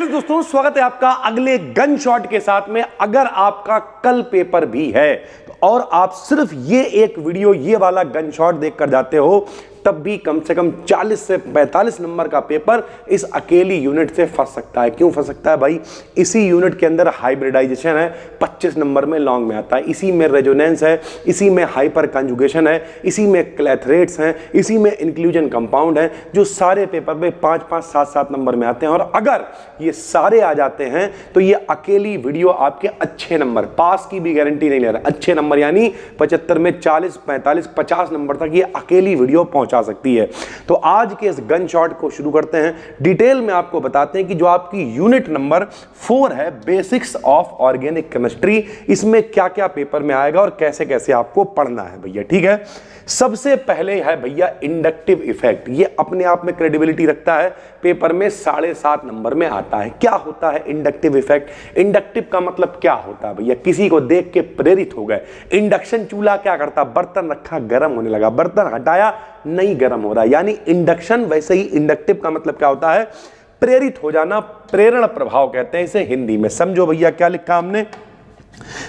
Dear दोस्तों, स्वागत है आपका अगले गन शॉट के साथ में। अगर आपका कल पेपर भी है और आप सिर्फ ये एक वीडियो, ये वाला गन शॉट देखकर जाते हो, तब भी कम से कम 40 से 45 नंबर का पेपर इस अकेली यूनिट से फंस सकता है। क्यों फंस सकता है भाई? इसी यूनिट के अंदर हाइब्रिडाइजेशन है, 25 नंबर में लॉन्ग में आता है। इसी में रेजोनेंस है, इसी में हाइपर कंजुगेशन है, इसी में क्लैथरेट्स हैं, इसी में इंक्लूजन कंपाउंड है, जो सारे पेपर में 5-5, 7-7 नंबर में आते हैं। और अगर ये सारे आ जाते हैं तो ये अकेली वीडियो आपके अच्छे नंबर, पास की भी गारंटी नहीं ले रहा, अच्छे नंबर यानी 75 में 40, 45, 50 नंबर तक ये अकेली वीडियो पहुंचा सकती है। तो आज के इस गन शॉट को शुरू करते हैं। डिटेल में आपको बताते हैं कि जो आपकी यूनिट नंबर 4 है, बेसिक्स ऑफ ऑर्गेनिक केमिस्ट्री, इसमें क्या क्या पेपर में आएगा और कैसे कैसे आपको पढ़ना है भैया। ठीक है, सबसे पहले है भैया इंडक्टिव इफेक्ट। ये अपने आप में क्रेडिबिलिटी रखता है, पेपर में 7.5 नंबर में आता है। क्या होता है इंडक्टिव इफेक्ट? इंडक्टिव का मतलब क्या होता है भैया? किसी को देख के प्रेरित हो गए। इंडक्शन चूल्हा क्या करता? बर्तन रखा, गर्म होने लगा, बर्तन हटाया, नहीं गर्म हो रहा, यानी इंडक्शन। वैसे ही इंडक्टिव का मतलब क्या होता है? प्रेरित हो जाना, प्रेरण प्रभाव कहते हैं इसे हिंदी में। समझो भैया क्या लिखा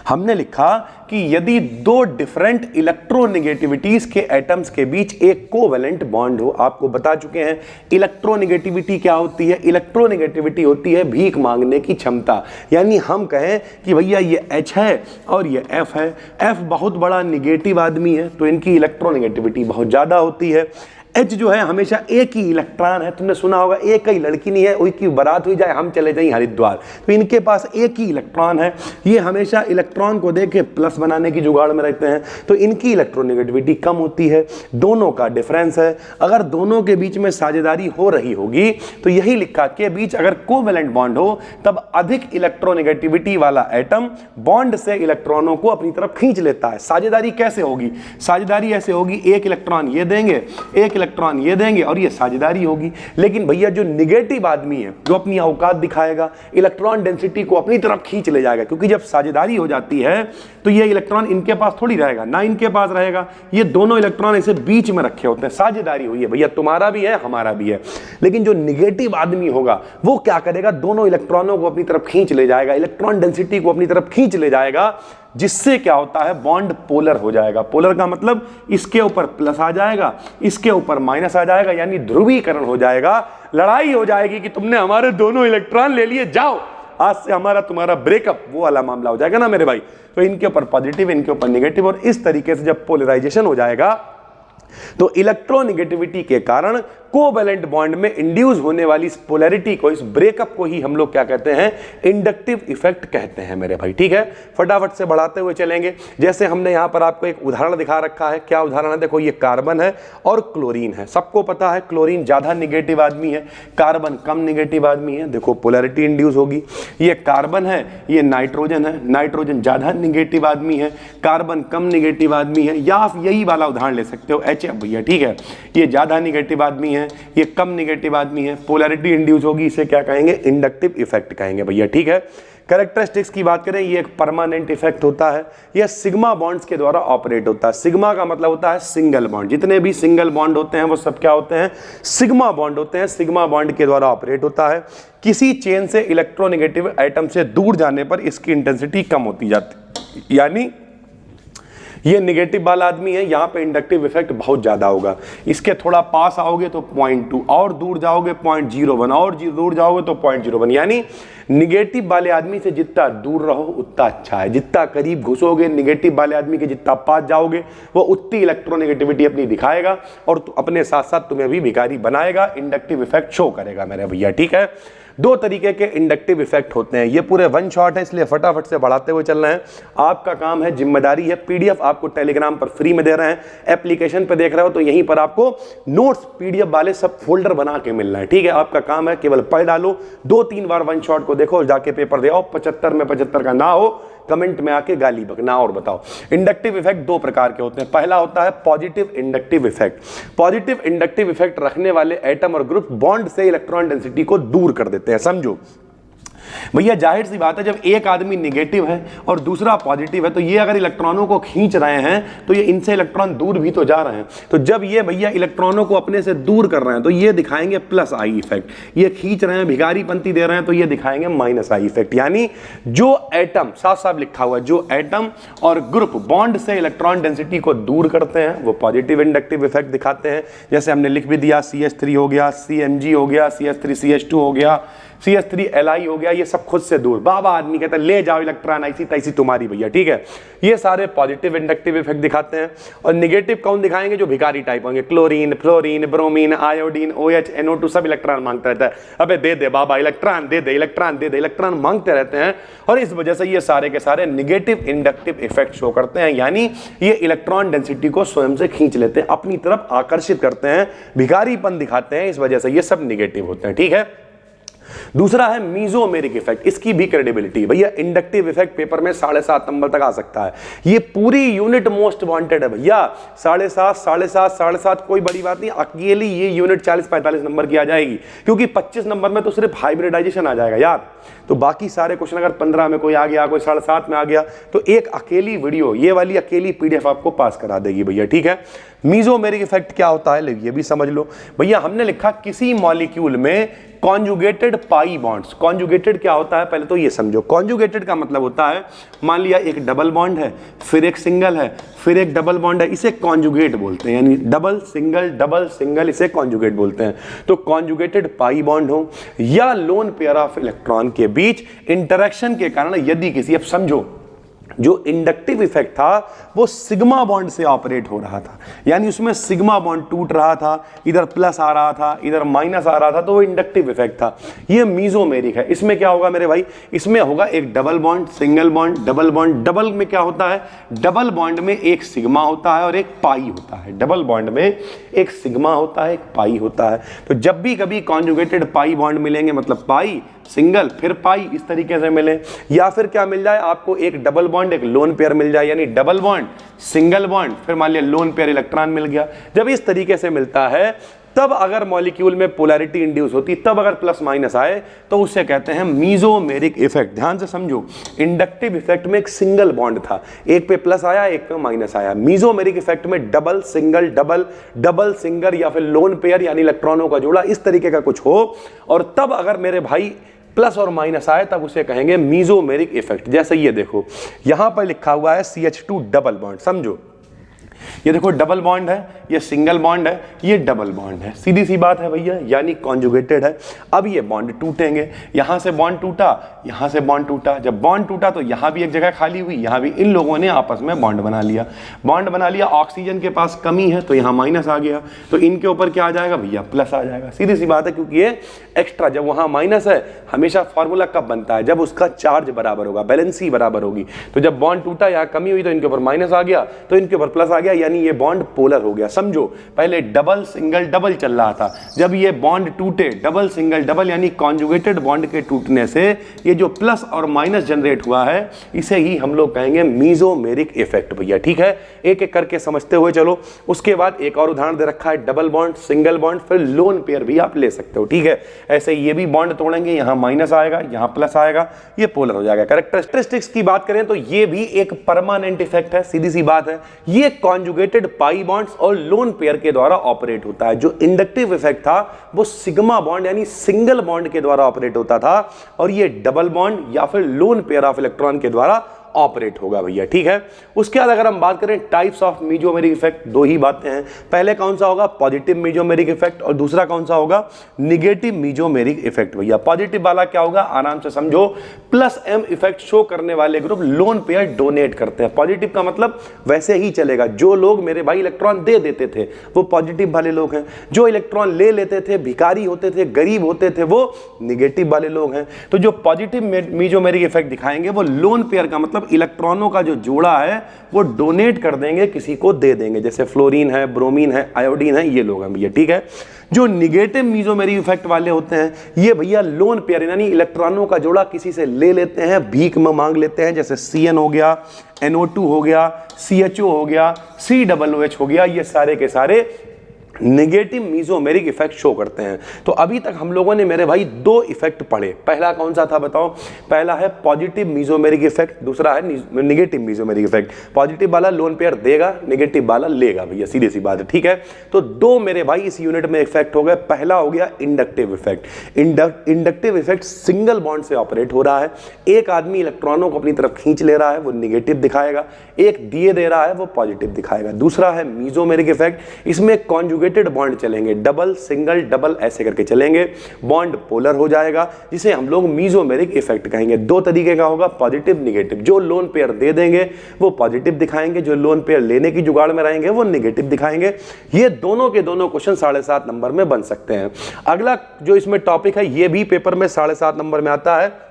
हमने लिखा कि यदि दो डिफरेंट इलेक्ट्रोनेगेटिविटीज के एटम्स के बीच एक कोवेलेंट बॉन्ड हो। आपको बता चुके हैं इलेक्ट्रोनेगेटिविटी क्या होती है। इलेक्ट्रोनेगेटिविटी होती है भीख मांगने की क्षमता। यानी हम कहें कि भैया ये H है और ये F है, F बहुत बड़ा निगेटिव आदमी है तो इनकी इलेक्ट्रोनेगेटिविटी बहुत ज्यादा होती है। H जो है हमेशा एक ही इलेक्ट्रॉन है। तुमने सुना होगा एक ही लड़की नहीं है, उसकी बारात हुई जाए, हम चले जाएं हरिद्वार, तो इनके पास एक ही इलेक्ट्रॉन है। ये हमेशा इलेक्ट्रॉन को देख के प्लस बनाने की जुगाड़ में रहते हैं, तो इनकी इलेक्ट्रोनेगेटिविटी कम होती है। दोनों का डिफरेंस है। अगर दोनों के बीच में साझेदारी हो रही होगी तो यही लिखा के बीच अगर कोवेलेंट बॉन्ड हो तब अधिक इलेक्ट्रोनेगेटिविटी वाला एटम बॉन्ड से इलेक्ट्रॉनों को अपनी तरफ खींच लेता है। साझेदारी कैसे होगी? साझेदारी ऐसे होगी, एक इलेक्ट्रॉन ये देंगे, एक इलेक्ट्रॉन ये देंगे और ये साझेदारी होगी। लेकिन भैया जो निगेटिव आदमी है, जो अपनी औकात दिखाएगा, इलेक्ट्रॉन डेंसिटी को अपनी तरफ खींच ले जाएगा, क्योंकि जब साझेदारी हो जाती है तो ये इलेक्ट्रॉन इनके पास थोड़ी रहेगा, ना इनके पास रहेगा। ये दोनों इलेक्ट्रॉन ऐसे बीच में रखे होते हैं। साझेदारी हुई है भैया, तुम्हारा भी है हमारा भी है। लेकिन जो निगेटिव आदमी होगा वो क्या करेगा? दोनों इलेक्ट्रॉनों को अपनी तरफ खींच ले जाएगा, इलेक्ट्रॉन डेंसिटी को अपनी तरफ खींच ले जाएगा, जिससे क्या होता है? बॉन्ड पोलर हो जाएगा। पोलर का मतलब इसके ऊपर प्लस आ जाएगा, इसके ऊपर माइनस आ जाएगा, यानी ध्रुवीकरण हो जाएगा। लड़ाई हो जाएगी कि तुमने हमारे दोनों इलेक्ट्रॉन ले लिए, जाओ आज से हमारा तुम्हारा ब्रेकअप, वो वाला मामला हो जाएगा ना मेरे भाई। तो इनके ऊपर पॉजिटिव, इनके ऊपर नेगेटिव, और इस तरीके से जब पोलराइजेशन हो जाएगा तो इलेक्ट्रोनेगेटिविटी के कारण कोवेलेंट बॉन्ड में इंड्यूस होने वाली इस पोलैरिटी को, इस ब्रेकअप को ही हम लोग क्या कहते हैं? इंडक्टिव इफेक्ट कहते हैं मेरे भाई। ठीक है, फटाफट से बढ़ाते हुए चलेंगे। जैसे हमने यहां पर आपको एक उदाहरण दिखा रखा है। क्या उदाहरण है? देखो, ये कार्बन है और क्लोरीन है। सबको पता है क्लोरीन ज्यादा निगेटिव आदमी है, कार्बन कम निगेटिव आदमी है। देखो पोलैरिटी इंड्यूस होगी। ये कार्बन है, ये नाइट्रोजन है, नाइट्रोजन ज्यादा निगेटिव आदमी है, कार्बन कम निगेटिव आदमी है। या आप यही वाला उदाहरण ले सकते हो, HF भैया। ठीक है, ये ज्यादा निगेटिव आदमी है, ये कम निगेटिव आदमी है, पोलैरिटी इंड्यूस होगी, इसे क्या कहेंगे? इंडक्टिव इफेक्ट कहेंगे भैया। ठीक है, कैरेक्टरिस्टिक्स की बात करें, ये एक परमानेंट इफेक्ट होता है। यह सिग्मा बॉन्ड्स के द्वारा ऑपरेट होता है। सिग्मा का मतलब होता है सिंगल बॉन्ड। जितने भी सिंगल बॉन्ड होते हैं वो सब क्या होते हैं? सिग्मा बॉन्ड होते हैं। सिग्मा बॉन्ड के द्वारा ऑपरेट होता है। किसी चेन से इलेक्ट्रोनेगेटिव आइटम से दूर जाने पर इसकी इंटेंसिटी कम होती जाती है। यानी ये निगेटिव वाला आदमी है, यहां पे इंडक्टिव इफेक्ट बहुत ज्यादा होगा। इसके थोड़ा पास आओगे तो 0.2, और दूर जाओगे 0.01, और दूर जाओगे तो 0.01। यानी निगेटिव वाले आदमी से जितना दूर रहो उतना अच्छा है। जितना करीब घुसोगे निगेटिव वाले आदमी के, जितना पास जाओगे, वो उतनी इलेक्ट्रोनेगेटिविटी अपनी दिखाएगा और अपने साथ साथ तुम्हें भी भिखारी बनाएगा। इंडक्टिव इफेक्ट शो करेगा मेरे भैया। ठीक है, दो तरीके के इंडक्टिव इफेक्ट होते हैं। ये पूरे वन शॉट है, इसलिए फटाफट से बढ़ाते हुए चलना है। आपका काम है, जिम्मेदारी है। PDF आपको टेलीग्राम पर फ्री में दे रहे हैं। एप्लीकेशन पे देख रहे हो तो यहीं पर आपको नोट्स PDF वाले सब फोल्डर बना के मिलना है। ठीक है, आपका काम है केवल पढ़ डालो, 2-3 बार वन शॉट को देखो, जाके पेपर दे आओ। 75 में 75 का ना हो, कमेंट में आके गाली बकना। और बताओ, इंडक्टिव इफेक्ट दो प्रकार के होते हैं। पहला होता है positive inductive effect. Positive inductive effect रखने वाले एटम और ग्रुप बॉन्ड से इलेक्ट्रॉन डेंसिटी को दूर कर देते हैं। समझो, भैया जाहिर सी बात है, जब एक आदमी निगेटिव है और दूसरा पॉजिटिव है तो ये अगर इलेक्ट्रॉनों को खींच रहे हैं तो ये इनसे इलेक्ट्रॉन दूर भी तो जा रहे हैं। तो जब ये भैया इलेक्ट्रॉनों को अपने से दूर कर रहे हैं तो ये दिखाएंगे प्लस आई इफेक्ट, ये खींच रहे हैं भिखारी पंक्ति दे रहे हैं तो ये दिखाएंगे माइनस आई इफेक्ट। यानी जो एटम, साफ साफ लिखा हुआ है, जो एटम और ग्रुप बॉन्ड से इलेक्ट्रॉन डेंसिटी को दूर करते हैं वो पॉजिटिव इंडक्टिव इफेक्ट दिखाते हैं। जैसे हमने लिख भी दिया, CH3 हो गया, CMG हो गया, CH3CH2 हो गया, CH3Li हो गया, ये सब खुद से दूर। बाबा आदमी कहता है ले जाओ इलेक्ट्रॉन ऐसी तैसी तुम्हारी भैया, ठीक है। ये सारे पॉजिटिव इंडक्टिव इफेक्ट दिखाते हैं। और नेगेटिव कौन दिखाएंगे? जो भिखारी टाइप होंगे, chlorine, fluorine, bromine, iodine, OH, NO2 सब इलेक्ट्रॉन मांगता रहता है। अबे दे दे बाबा इलेक्ट्रॉन, दे दे इलेक्ट्रॉन, दे दे इलेक्ट्रॉन, मांगते रहते हैं। और इस वजह से ये सारे के सारे नेगेटिव इंडक्टिव इफेक्ट शो करते हैं। यानी ये इलेक्ट्रॉन डेंसिटी को स्वयं से खींच लेते हैं, अपनी तरफ आकर्षित करते हैं, भिखारीपन दिखाते हैं। इस वजह से ये सब नेगेटिव होते हैं, ठीक है। दूसरा है मीजोमेरिक इफेक्ट, इसकी भी क्रेडिबिलिटी। भैया इंडक्टिव इफेक्ट पेपर में 7.5 नंबर तक आ सकता है। ये पूरी यूनिट मोस्ट वांटेड है भैया, 7.5, 7.5, 7.5 कोई बड़ी बात नहीं। अकेली ये यूनिट 40-45 नंबर की आ जाएगी, क्योंकि 25 नंबर में तो सिर्फ हाइब्रिडाइजेशन आ जाएगा यार। तो बाकी सारे क्वेश्चन अगर 15 में कोई आ गया, कोई 7.5 में आ गया, तो एक अकेली वीडियो, ये वाली अकेली PDF आपको पास करा देगी भैया, ठीक है। मीजोमेरिक इफेक्ट क्या होता है ये भी समझ लो भैया। हमने लिखा किसी मॉलिक्यूल में कॉन्जुगेटेड पाई बॉन्ड्स। कॉन्जुगेटेड क्या होता है पहले तो ये समझो। कॉन्जुगेटेड का मतलब होता है, मान लिया एक डबल बॉन्ड है, फिर एक सिंगल है, फिर एक डबल बॉन्ड है, इसे कॉन्जुगेट बोलते हैं। यानी डबल सिंगल इसे कॉन्जुगेट बोलते हैं। तो कॉन्जुगेटेड पाई बॉन्ड हो या लोन पेयर ऑफ इलेक्ट्रॉन के बीच इंटरेक्शन के कारण यदि किसी, अब समझो जो इंडक्टिव इफेक्ट था वो सिग्मा बॉन्ड से ऑपरेट हो रहा था, यानी उसमें सिग्मा बॉन्ड टूट रहा था, इधर प्लस आ रहा था, इधर माइनस आ रहा था, तो वो इंडक्टिव इफेक्ट था। ये मीजोमेरिक है। इसमें क्या होगा मेरे भाई? इसमें होगा एक double bond, single bond, double bond. Double में क्या होता है? डबल बॉन्ड में एक सिग्मा होता है और एक पाई होता है। डबल बॉन्ड में एक सिग्मा होता है, एक पाई होता है। तो जब भी कभी कॉन्जुगेटेड पाई बॉन्ड मिलेंगे, मतलब पाई सिंगल फिर पाई, इस तरीके से मिले, या फिर क्या मिल जाए आपको, एक डबल बॉन्ड एक लोन पेयर मिल जाए, यानी डबल बॉन्ड सिंगल बॉन्ड फिर मान लिया लोन पेयर इलेक्ट्रॉन मिल गया। जब इस तरीके से मिलता है तब अगर मॉलिक्यूल में पोलैरिटी इंड्यूस होती, तब अगर प्लस माइनस आए तो उसे कहते हैं मीजोमेरिक इफेक्ट। ध्यान से समझो, इंडक्टिव इफेक्ट में एक सिंगल बॉन्ड था, एक पे प्लस आया एक पे माइनस आया। मीजोमेरिक इफेक्ट में double single double, double single या फिर लोन पेयर यानी इलेक्ट्रॉनों का जोड़ा, इस तरीके का कुछ हो, और तब अगर मेरे भाई प्लस और माइनस आए तब उसे कहेंगे मीजोमेरिक इफेक्ट। जैसे ये देखो यहां पर लिखा हुआ है CH2 डबल बॉन्ड, समझो ये देखो डबल बॉन्ड है, ये सिंगल बॉन्ड है, ये डबल बॉन्ड है, सीधी सी बात है भैया, यानी कॉन्जुगेटेड है। अब ये बॉन्ड टूटेंगे, यहां से बॉन्ड टूटा, यहां से बॉन्ड टूटा, जब बॉन्ड टूटा तो यहां भी एक जगह खाली हुई, यहां भी इन लोगों ने आपस में बॉन्ड बना लिया। बॉन्ड बना लिया, ऑक्सीजन के पास कमी है तो यहां माइनस आ गया, तो इनके ऊपर क्या आ जाएगा भैया? प्लस आ जाएगा। सीधी सी बात है, क्योंकि ये एक्स्ट्रा, जब वहां माइनस है, हमेशा फॉर्मूला कब बनता है? जब उसका चार्ज बराबर होगा, बैलेंसी बराबर होगी। तो जब बॉन्ड टूटा, यहां कमी हुई तो इनके ऊपर माइनस आ गया, तो इनके ऊपर प्लस आ गया, यानी ये बॉन्ड पोलर हो गया। समझो पहले डबल सिंगल डबल चल रहा था, जब ये बॉन्ड टूटे डबल सिंगल डबल यानी कॉन्जुगेटेड बॉन्ड के टूटने से ये जो प्लस और माइनस जनरेट हुआ है, इसे ही हम लोग कहेंगे मीजोमेरिक इफेक्ट भैया, ठीक है। एक एक करके समझते हुए चलो। उसके बाद एक और उदाहरण दे रखा है, डबल बॉन्ड, सिंगल बॉन्ड, फिर लोन पेयर भी आप ले सकते हो, ठीक है। ऐसे ये भी बॉन्ड तोड़ेंगे, यहां माइनस आएगा, यहां प्लस आएगा, ये पोलर हो जाएगा। कैरेक्टरिस्टिक्स की बात करें तो ये भी एक परमानेंट इफेक्ट है, सीधी सी बात है। ये कॉन्जुगेटेड पाई बॉन्ड्स और लोन पेयर के द्वारा ऑपरेट होता है। जो इंडक्टिव इफेक्ट था वो सिग्मा बॉन्ड यानी सिंगल बॉन्ड के द्वारा ऑपरेट होता था, और ये डबल बॉन्ड या फिर लोन पेयर ऑफ इलेक्ट्रॉन के द्वारा ऑपरेट होगा भैया, ठीक है। उसके बाद अगर हम बात करें टाइप्स ऑफ मीजोमेरिक इफेक्ट, दो ही बातें हैं। पहले कौन सा होगा? पॉजिटिव मीजोमेरिक इफेक्ट, और दूसरा कौन सा होगा? निगेटिव मीजोमेरिक इफेक्ट भैया। पॉजिटिव वाला क्या होगा? आराम से समझो, प्लस M इफेक्ट शो करने वाले ग्रुप लोन पेयर डोनेट करते हैं। पॉजिटिव का मतलब वैसे ही चलेगा, जो लोग मेरे भाई इलेक्ट्रॉन दे देते थे वो पॉजिटिव वाले लोग हैं, जो इलेक्ट्रॉन ले लेते थे, भिखारी होते थे, गरीब होते थे, वो निगेटिव वाले लोग हैं। तो जो पॉजिटिव मीजोमेरिक इफेक्ट दिखाएंगे वो लोन पेयर का मतलब इलेक्ट्रॉनों का जो जोड़ा है वो डोनेट कर देंगे, किसी को दे देंगे, जैसे फ्लोरीन है, ब्रोमीन है, आयोडीन है, ये लोग हैं भैया, ठीक है। जो निगेटिव मीजोमेरिक इफेक्ट वाले होते हैं, ये भैया लोन पेयर यानी इलेक्ट्रॉनों का जोड़ा किसी से ले लेते हैं, भीख में मांग लेते हैं, जैसे CN हो गया, NO2 हो गया, CHO हो गया, COOH हो गया, ये सारे के सारे नेगेटिव मीजोमेरिक इफेक्ट शो करते हैं। तो अभी तक हम लोगों ने मेरे भाई दो इफेक्ट पढ़े। पहला कौन सा था बताओ? पहला है पॉजिटिव मीजोमेरिक इफेक्ट, दूसरा है नेगेटिव मीजोमेरिक इफेक्ट। पॉजिटिव वाला लोन पेयर देगा, नेगेटिव वाला लेगा भैया, सीधी सी बात है, ठीक है। तो दो मेरे भाई इस यूनिट में इफेक्ट हो गए। पहला हो गया inductive effect. Inductive effect single bond से ऑपरेट हो रहा है। एक आदमी इलेक्ट्रॉनों को अपनी तरफ खींच ले रहा है, वो नेगेटिव दिखाएगा, एक दिए दे रहा है, वो पॉजिटिव दिखाएगा। दूसरा है मीजोमेरिक इफेक्ट, इसमें कॉन्जुगेटेड बॉन्ड चलेंगे, डबल सिंगल डबल ऐसे करके चलेंगे, बॉन्ड पोलर हो जाएगा, जिसे हम लोग मीजोमेरिक इफेक्ट कहेंगे। दो तरीके का होगा, पॉजिटिव निगेटिव। जो लोन पेयर दे देंगे वो पॉजिटिव दिखाएंगे, जो लोन पेयर लेने की जुगाड़ में रहेंगे वो नेगेटिव दिखाएंगे। ये दोनों के दोनों क्वेश्चन 7.5 नंबर में बन सकते हैं। अगला जो इसमें टॉपिक है ये भी पेपर में 7.5 नंबर में आता है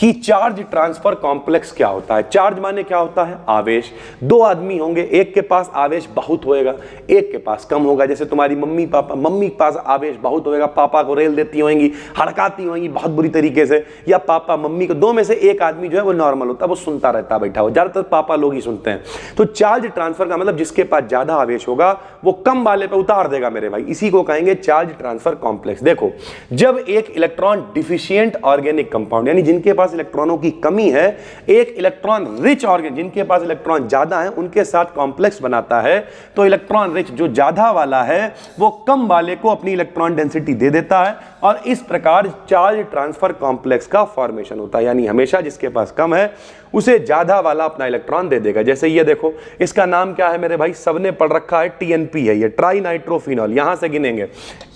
कि चार्ज ट्रांसफर कॉम्प्लेक्स क्या होता है। चार्ज माने क्या होता है? आवेश। दो आदमी होंगे, एक के पास आवेश बहुत होएगा, एक के पास कम होगा। जैसे तुम्हारी मम्मी पापा, मम्मी के पास आवेश बहुत होएगा, पापा को रेल देती होंगी, हड़काती होंगी बहुत बुरी तरीके से, या पापा मम्मी को, दो में से एक आदमी जो है वो नॉर्मल होता है, वो सुनता रहता है बैठा हो। ज्यादातर पापा लोग ही सुनते हैं। तो चार्ज ट्रांसफर का मतलब जिसके पास ज्यादा आवेश होगा वो कम वाले पे उतार देगा मेरे भाई, इसी को कहेंगे चार्ज ट्रांसफर कॉम्प्लेक्स। देखो, जब एक इलेक्ट्रॉन डिफिशिएंट ऑर्गेनिक कंपाउंड यानी जिनके पास इलेक्ट्रॉनों की कमी है, एक इलेक्ट्रॉन रिच ऑर्गेन जिनके पास इलेक्ट्रॉन ज्यादा है उनके साथ कॉम्प्लेक्स बनाता है, तो इलेक्ट्रॉन रिच जो ज्यादा वाला है वो कम वाले को अपनी इलेक्ट्रॉन डेंसिटी दे देता है और इस प्रकार चार्ज ट्रांसफर कॉम्प्लेक्स का फॉर्मेशन होता है। यानी हमेशा जिसके पास कम है उसे ज्यादा वाला अपना इलेक्ट्रॉन दे देगा। जैसे ये देखो, इसका नाम क्या है मेरे भाई? सबने पढ़ रखा है, टीएनपी है, ये ट्राई नाइट्रोफिनॉल। यहां से गिनेंगे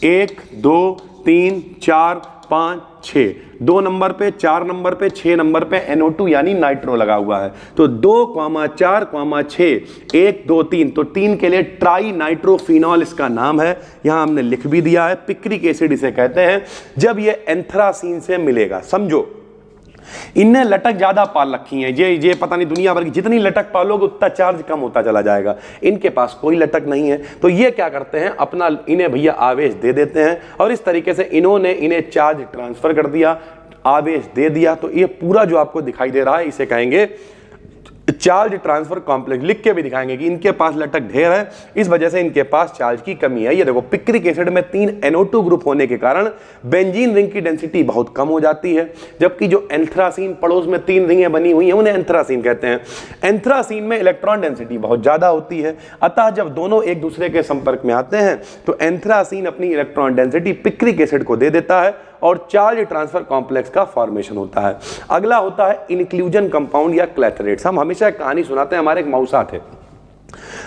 1 2 3 4 5 6, 2 नंबर पे, 4 नंबर पे, 6 नंबर पे NO2 यानी नाइट्रो लगा हुआ है। तो 2, 4, 6, 1 2 3, तो 3 के लिए ट्राई नाइट्रोफिनॉल इसका नाम है। यहां हमने लिख भी दिया है, पिक्रिक एसिड इसे कहते हैं। जब ये एंथ्रासीन से मिलेगा, समझो इनने लटक ज्यादा पाल रखी है, ये पता नहीं दुनिया भर की जितनी लटक पालोगे उतना चार्ज कम होता चला जाएगा। इनके पास कोई लटक नहीं है, तो ये क्या करते हैं, अपना इन्हें भैया आवेश दे देते हैं और इस तरीके से इन्होंने इन्हें चार्ज ट्रांसफर कर दिया, आवेश दे दिया। तो ये पूरा जो आपको दिखाई दे रहा है इसे कहेंगे चार्ज ट्रांसफर कॉम्प्लेक्स। लिख के भी दिखाएंगे कि इनके पास लटक ढेर है, इस वजह से इनके पास चार्ज की कमी है। ये देखो, पिक्रिक एसिड में 3 NO2 ग्रुप होने के कारण बेंजीन रिंग की डेंसिटी बहुत कम हो जाती है, जबकि जो एंथ्रासीन पड़ोस में 3 रिंगें बनी हुई हैं उन्हें एंथ्रासीन कहते हैं। एंथ्रासीन में इलेक्ट्रॉन डेंसिटी बहुत ज्यादा होती है, अतः जब दोनों एक दूसरे के संपर्क में आते हैं तो एंथ्रासीन अपनी इलेक्ट्रॉन डेंसिटी पिक्रिक एसिड को दे देता है और चार्ज ट्रांसफर कॉम्प्लेक्स का फॉर्मेशन होता है। अगला होता है इंक्लूजन कंपाउंड या क्लैथरेट्स। हम हमेशा एक कहानी सुनाते हैं, हमारे एक मौसा थे,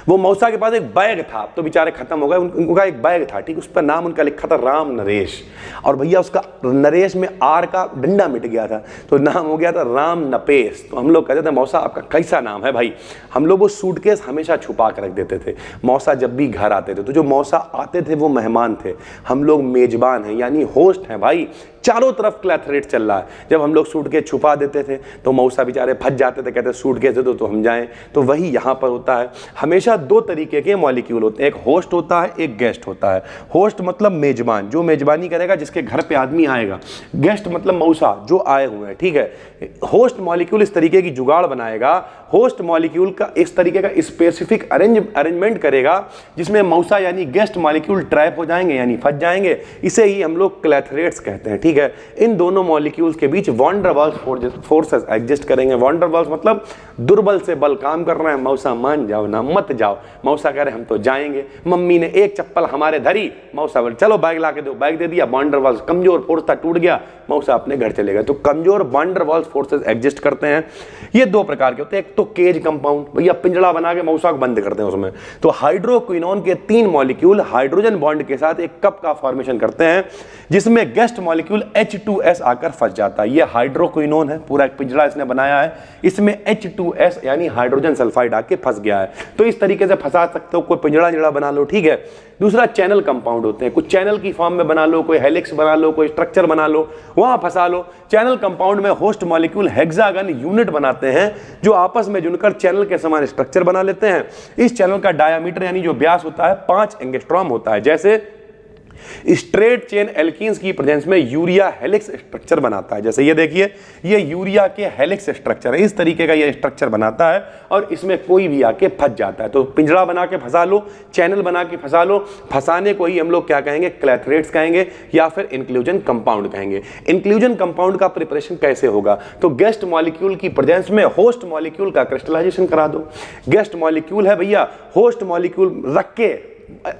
वो मौसा के पास एक बैग था, अब तो बेचारे खत्म हो गए, उनका एक बैग था, ठीक, उस पर नाम उनका लिखा था राम नरेश, और भैया उसका नरेश में आर का डंडा मिट गया था तो नाम हो गया था राम नपेश। तो हम लोग कहते थे मौसा आपका कैसा नाम है भाई? हम लोग वो सूटकेस हमेशा छुपा कर रख देते थे। मौसा जब भी घर आते थे, तो जो मौसा आते थे वो मेहमान थे, हम लोग मेजबान हैं यानी होस्ट हैं भाई। चारों तरफ क्लैथरेट चल रहा है, जब हम लोग सूटकेस छुपा देते थे तो मौसा बेचारे फंस जाते थे, कहते सूटकेस दे दो तो हम जाएं। तो वही यहाँ पर होता है, हमेशा 2 तरीके के मॉलिक्यूल होते हैं, एक होस्ट होता है, एक गेस्ट होता है। होस्ट मतलब मेजबान, जो मेजबानी करेगा, जिसके घर पे आदमी आएगा। गेस्ट मतलब मौसा, जो आए हुए हैं, ठीक है। होस्ट मॉलिक्यूल इस तरीके की जुगाड़ बनाएगा, होस्ट मॉलिक्यूल का इस तरीके का स्पेसिफिक अरेंजमेंट करेगा जिसमें मौसा यानी गेस्ट मॉलिक्यूल ट्रैप हो जाएंगे यानी फंस जाएंगे। इसे ही हम लोग क्लैथरेट्स कहते हैं, ठीक है। इन दोनों मॉलिक्यूल्स के बीच van der Waals forces exist करेंगे। वॉन डर वाल्स मतलब दुर्बल से बल काम कर रहे हैं, मौसा मान जाओ ना मत जाओ। मौसा कह रहे हम तो जाएंगे, मम्मी ने एक चप्पल हमारे धरी, मौसा बोले चलो बैग ला के दो, बैग दे दिया, वॉन डर वाल्स कमजोर फोर्स था, टूट गया, मौसा अपने घर चले गए। तो कमजोर von der Waals forces exist करते हैं। ये 2 प्रकार के होते हैं, एक तो केज कंपाउंड, भैया पिंजड़ा बना के मौसा को बंद करते हैं उसमें। तो हाइड्रोक्विनोन के 3 मॉलिक्यूल हाइड्रोजन बॉन्ड के साथ एक कप का फॉर्मेशन करते हैं जिसमें गेस्ट मॉलिक्यूल H2S आकर फंस जाता है। ये हाइड्रोक्विनोन है, पूरा एक पिंजड़ा इसने बनाया है, इसमें H2S यानी हाइड्रोजन सल्फाइड आके फंस गया है। तो इस तरीके से फंसा सकते हो, कोई पिंजड़ा बना लो, ठीक है। दूसरा चैनल कंपाउंड होते हैं, कुछ चैनल की फॉर्म में बना लो, कोई हेलिक्स बना लो, कोई स्ट्रक्चर बना लो, वहां फंसा लो। चैनल कंपाउंड में होस्ट मॉलिक्यूल हेक्सागन यूनिट बनाते हैं जो आपस में जुड़कर चैनल के समान स्ट्रक्चर बना लेते हैं। इस चैनल का डायामीटर यानी जो व्यास होता है 5 एंगस्ट्रॉम होता है। जैसे स्ट्रेट चेन एल्कीन्स की प्रेजेंस में यूरिया हेलिक्स स्ट्रक्चर बनाता है। जैसे ये देखिए, ये यूरिया के हेलिक्स स्ट्रक्चर है, इस तरीके का ये स्ट्रक्चर बनाता है और इसमें कोई भी आके फंस जाता है। तो पिंजरा बना के फंसा लो, चैनल बना के फंसा लो, फंसाने को ही हम लोग क्या कहेंगे, क्लैथरेट्स कहेंगे या फिर इंक्लूजन कंपाउंड कहेंगे। इंक्लूजन कंपाउंड का प्रिपरेशन कैसे होगा, तो गेस्ट मॉलिक्यूल की प्रेजेंस में होस्ट मॉलिक्यूल का क्रिस्टलाइजेशन करा दो। गेस्ट मॉलिक्यूल है भैया, होस्ट मॉलिक्यूल रख के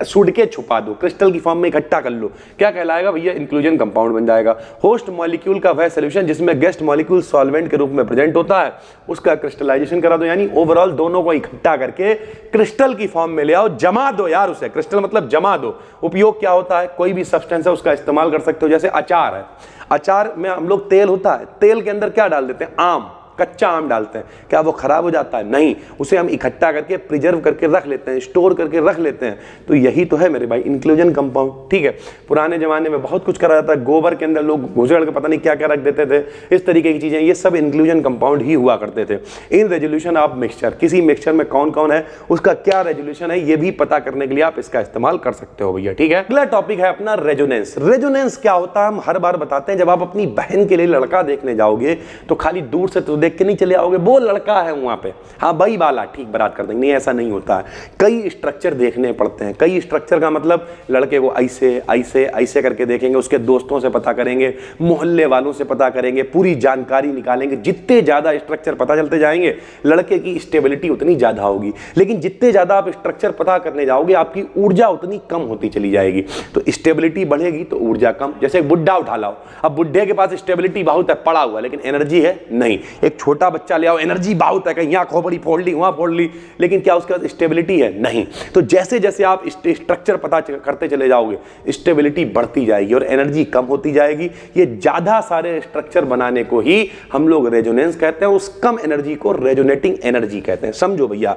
सुड़ के छुपा दो, क्रिस्टल की फॉर्म में इकट्ठा कर लो, क्या कहलाएगा भैया, इंक्लूजन कंपाउंड बन जाएगा। होस्ट मॉलिक्यूल का वह सॉल्यूशन जिसमें गेस्ट मॉलिक्यूल सॉल्वेंट के रूप में प्रेजेंट होता है, उसका क्रिस्टलाइजेशन करा दो, यानी ओवरऑल दोनों को इकट्ठा करके क्रिस्टल की फॉर्म में ले आओ, जमा दो यार उसे, क्रिस्टल मतलब जमा दो। उपयोग क्या होता है, कोई भी सब्सटेंस है उसका इस्तेमाल कर सकते हो। जैसे अचार है, अचार में हम लोग तेल होता है, तेल के अंदर क्या डाल देते हैं, आम, कच्चा आम डालते हैं, क्या वो खराब हो जाता है, नहीं, उसे हम इकट्ठा करके प्रिजर्व करके रख लेते हैं, स्टोर करके रख लेते हैं। तो यही तो है मेरे भाई इंक्लूजन कंपाउंड, ठीक है। पुराने जमाने में बहुत कुछ करा जाता है, गोबर के अंदर लोग घुसड़ के पता नहीं क्या क्या रख देते थे, इस तरीके की चीजें, ये सब इंक्लूजन कंपाउंड ही हुआ करते थे। इन रेजोल्यूशन ऑफ मिक्सचर, किसी मिक्सचर में कौन कौन है, उसका क्या रेजोल्यूशन है, ये भी पता करने के लिए आप इसका इस्तेमाल कर सकते हो भैया, ठीक है। अगला टॉपिक है अपना रेजोनेंस। रेजोनेंस क्या होता है, हम हर बार बताते हैं, जब आप अपनी बहन के लिए लड़का देखने जाओगे तो खाली दूर से तो देख के नहीं चले आओगे, वो लड़का है वहां पे, हाँ भाई वाला, ठीक बारात कर देंगे, नहीं ऐसा नहीं होता है। कई स्ट्रक्चर देखने पड़ते हैं। कई स्ट्रक्चर का मतलब लड़के को ऐसे ऐसे ऐसे करके देखेंगे, उसके दोस्तों से पता करेंगे, मोहल्ले वालों से पता करेंगे, पूरी जानकारी निकालेंगे। जितने ज्यादा स्ट्रक्चर पता चलते जाएंगे लड़के की स्टेबिलिटी उतनी ज्यादा होगी, लेकिन जितने ज्यादा आप स्ट्रक्चर पता करने जाओगे आपकी ऊर्जा उतनी कम होती चली जाएगी। तो स्टेबिलिटी बढ़ेगी तो ऊर्जा कम। जैसे एक बुड्ढा उठा लाओ, अब बुड्ढे के पास स्टेबिलिटी बहुत है, पड़ा हुआ, लेकिन एनर्जी है नहीं। एक छोटा बच्चा ले आओ, एनर्जी बहुत है, कहीं यहाँ खोपड़ी फोड़ ली, वहां फोड़ ली, लेकिन क्या उसके पास स्टेबिलिटी है, नहीं। तो जैसे जैसे आप स्ट्रक्चर पता करते चले जाओगे स्टेबिलिटी बढ़ती जाएगी और एनर्जी कम होती जाएगी। ये ज्यादा सारे स्ट्रक्चर बनाने को ही हम लोग रेजोनेंस कहते हैं, उस कम एनर्जी को रेजोनेटिंग एनर्जी कहते हैं। समझो भैया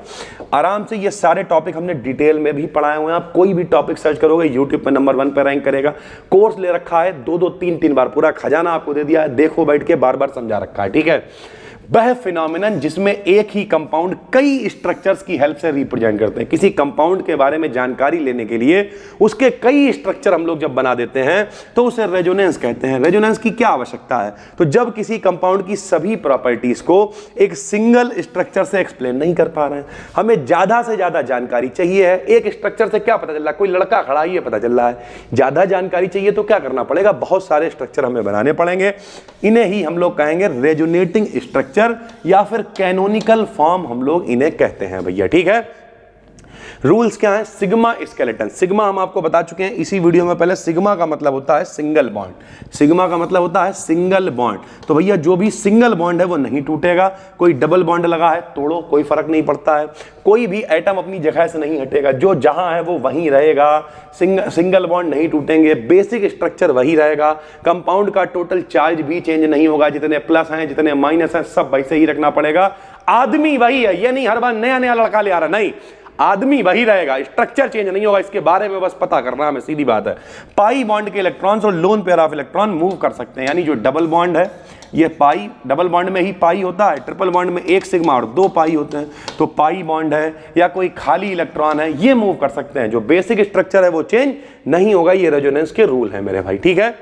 आराम से, ये सारे टॉपिक हमने डिटेल में भी पढ़ाए हुए हैं। आप कोई भी टॉपिक सर्च करोगे यूट्यूब पे नंबर 1 पे रैंक करेगा। कोर्स ले रखा है, 2-2 3-3 बार, पूरा खजाना आपको दे दिया है, देखो बैठ के, बार बार समझा रखा है, ठीक है। वह फिनोमिनन जिसमें एक ही कंपाउंड कई स्ट्रक्चर्स की हेल्प से रिप्रेजेंट करते हैं। किसी कंपाउंड के बारे में जानकारी लेने के लिए उसके कई स्ट्रक्चर हम लोग जब बना देते हैं तो उसे रेजोनेंस कहते हैं। रेजोनेंस की क्या आवश्यकता है, तो जब किसी कंपाउंड की सभी प्रॉपर्टीज को एक सिंगल स्ट्रक्चर से एक्सप्लेन नहीं कर पा रहे हैं, हमें ज्यादा से ज्यादा जानकारी चाहिए है। एक स्ट्रक्चर से क्या पता चल रहा है, कोई लड़का खड़ा है ये पता चल रहा है, ज्यादा जानकारी चाहिए तो क्या करना पड़ेगा, बहुत सारे स्ट्रक्चर हमें बनाने पड़ेंगे। इन्हें ही हम लोग कहेंगे रेजोनेटिंग स्ट्रक्चर या फिर कैनोनिकल फॉर्म हम लोग इन्हें कहते हैं भैया, ठीक है। रूल्स क्या है, सिग्मा स्केलेटन। सिग्मा हम आपको बता चुके हैं इसी वीडियो में पहले। सिग्मा का मतलब होता है सिंगल बॉन्ड, सिग्मा का मतलब होता है सिंगल बॉन्ड। तो भैया जो भी सिंगल बॉन्ड है वो नहीं टूटेगा। कोई डबल बॉन्ड लगा है तोड़ो, कोई फर्क नहीं पड़ता है। कोई भी एटम अपनी जगह से नहीं हटेगा, जो जहां है वो वहीं रहेगा। सिंगल बॉन्ड नहीं टूटेंगे, बेसिक स्ट्रक्चर वही रहेगा। कंपाउंड का टोटल चार्ज भी चेंज नहीं होगा, जितने प्लस हैं जितने माइनस हैं सब वैसे ही रखना पड़ेगा। आदमी वही है, ये नहीं हर बार नया नया लड़का ले आ रहा, नहीं, आदमी वही रहेगा, स्ट्रक्चर चेंज नहीं होगा। इसके बारे में बस पता करना हमें, सीधी बात है। पाई बॉन्ड के इलेक्ट्रॉन्स और lone pair of electron move कर सकते हैं, यानी जो डबल बॉन्ड है ये पाई, डबल बॉन्ड में ही पाई होता है, ट्रिपल बॉन्ड में 1 सिग्मा और 2 पाई होते हैं। तो पाई बॉन्ड है या कोई खाली इलेक्ट्रॉन है, ये मूव कर सकते हैं। जो बेसिक स्ट्रक्चर है वो चेंज नहीं होगा। ये रेजोनेंस के रूल है मेरे भाई, ठीक है।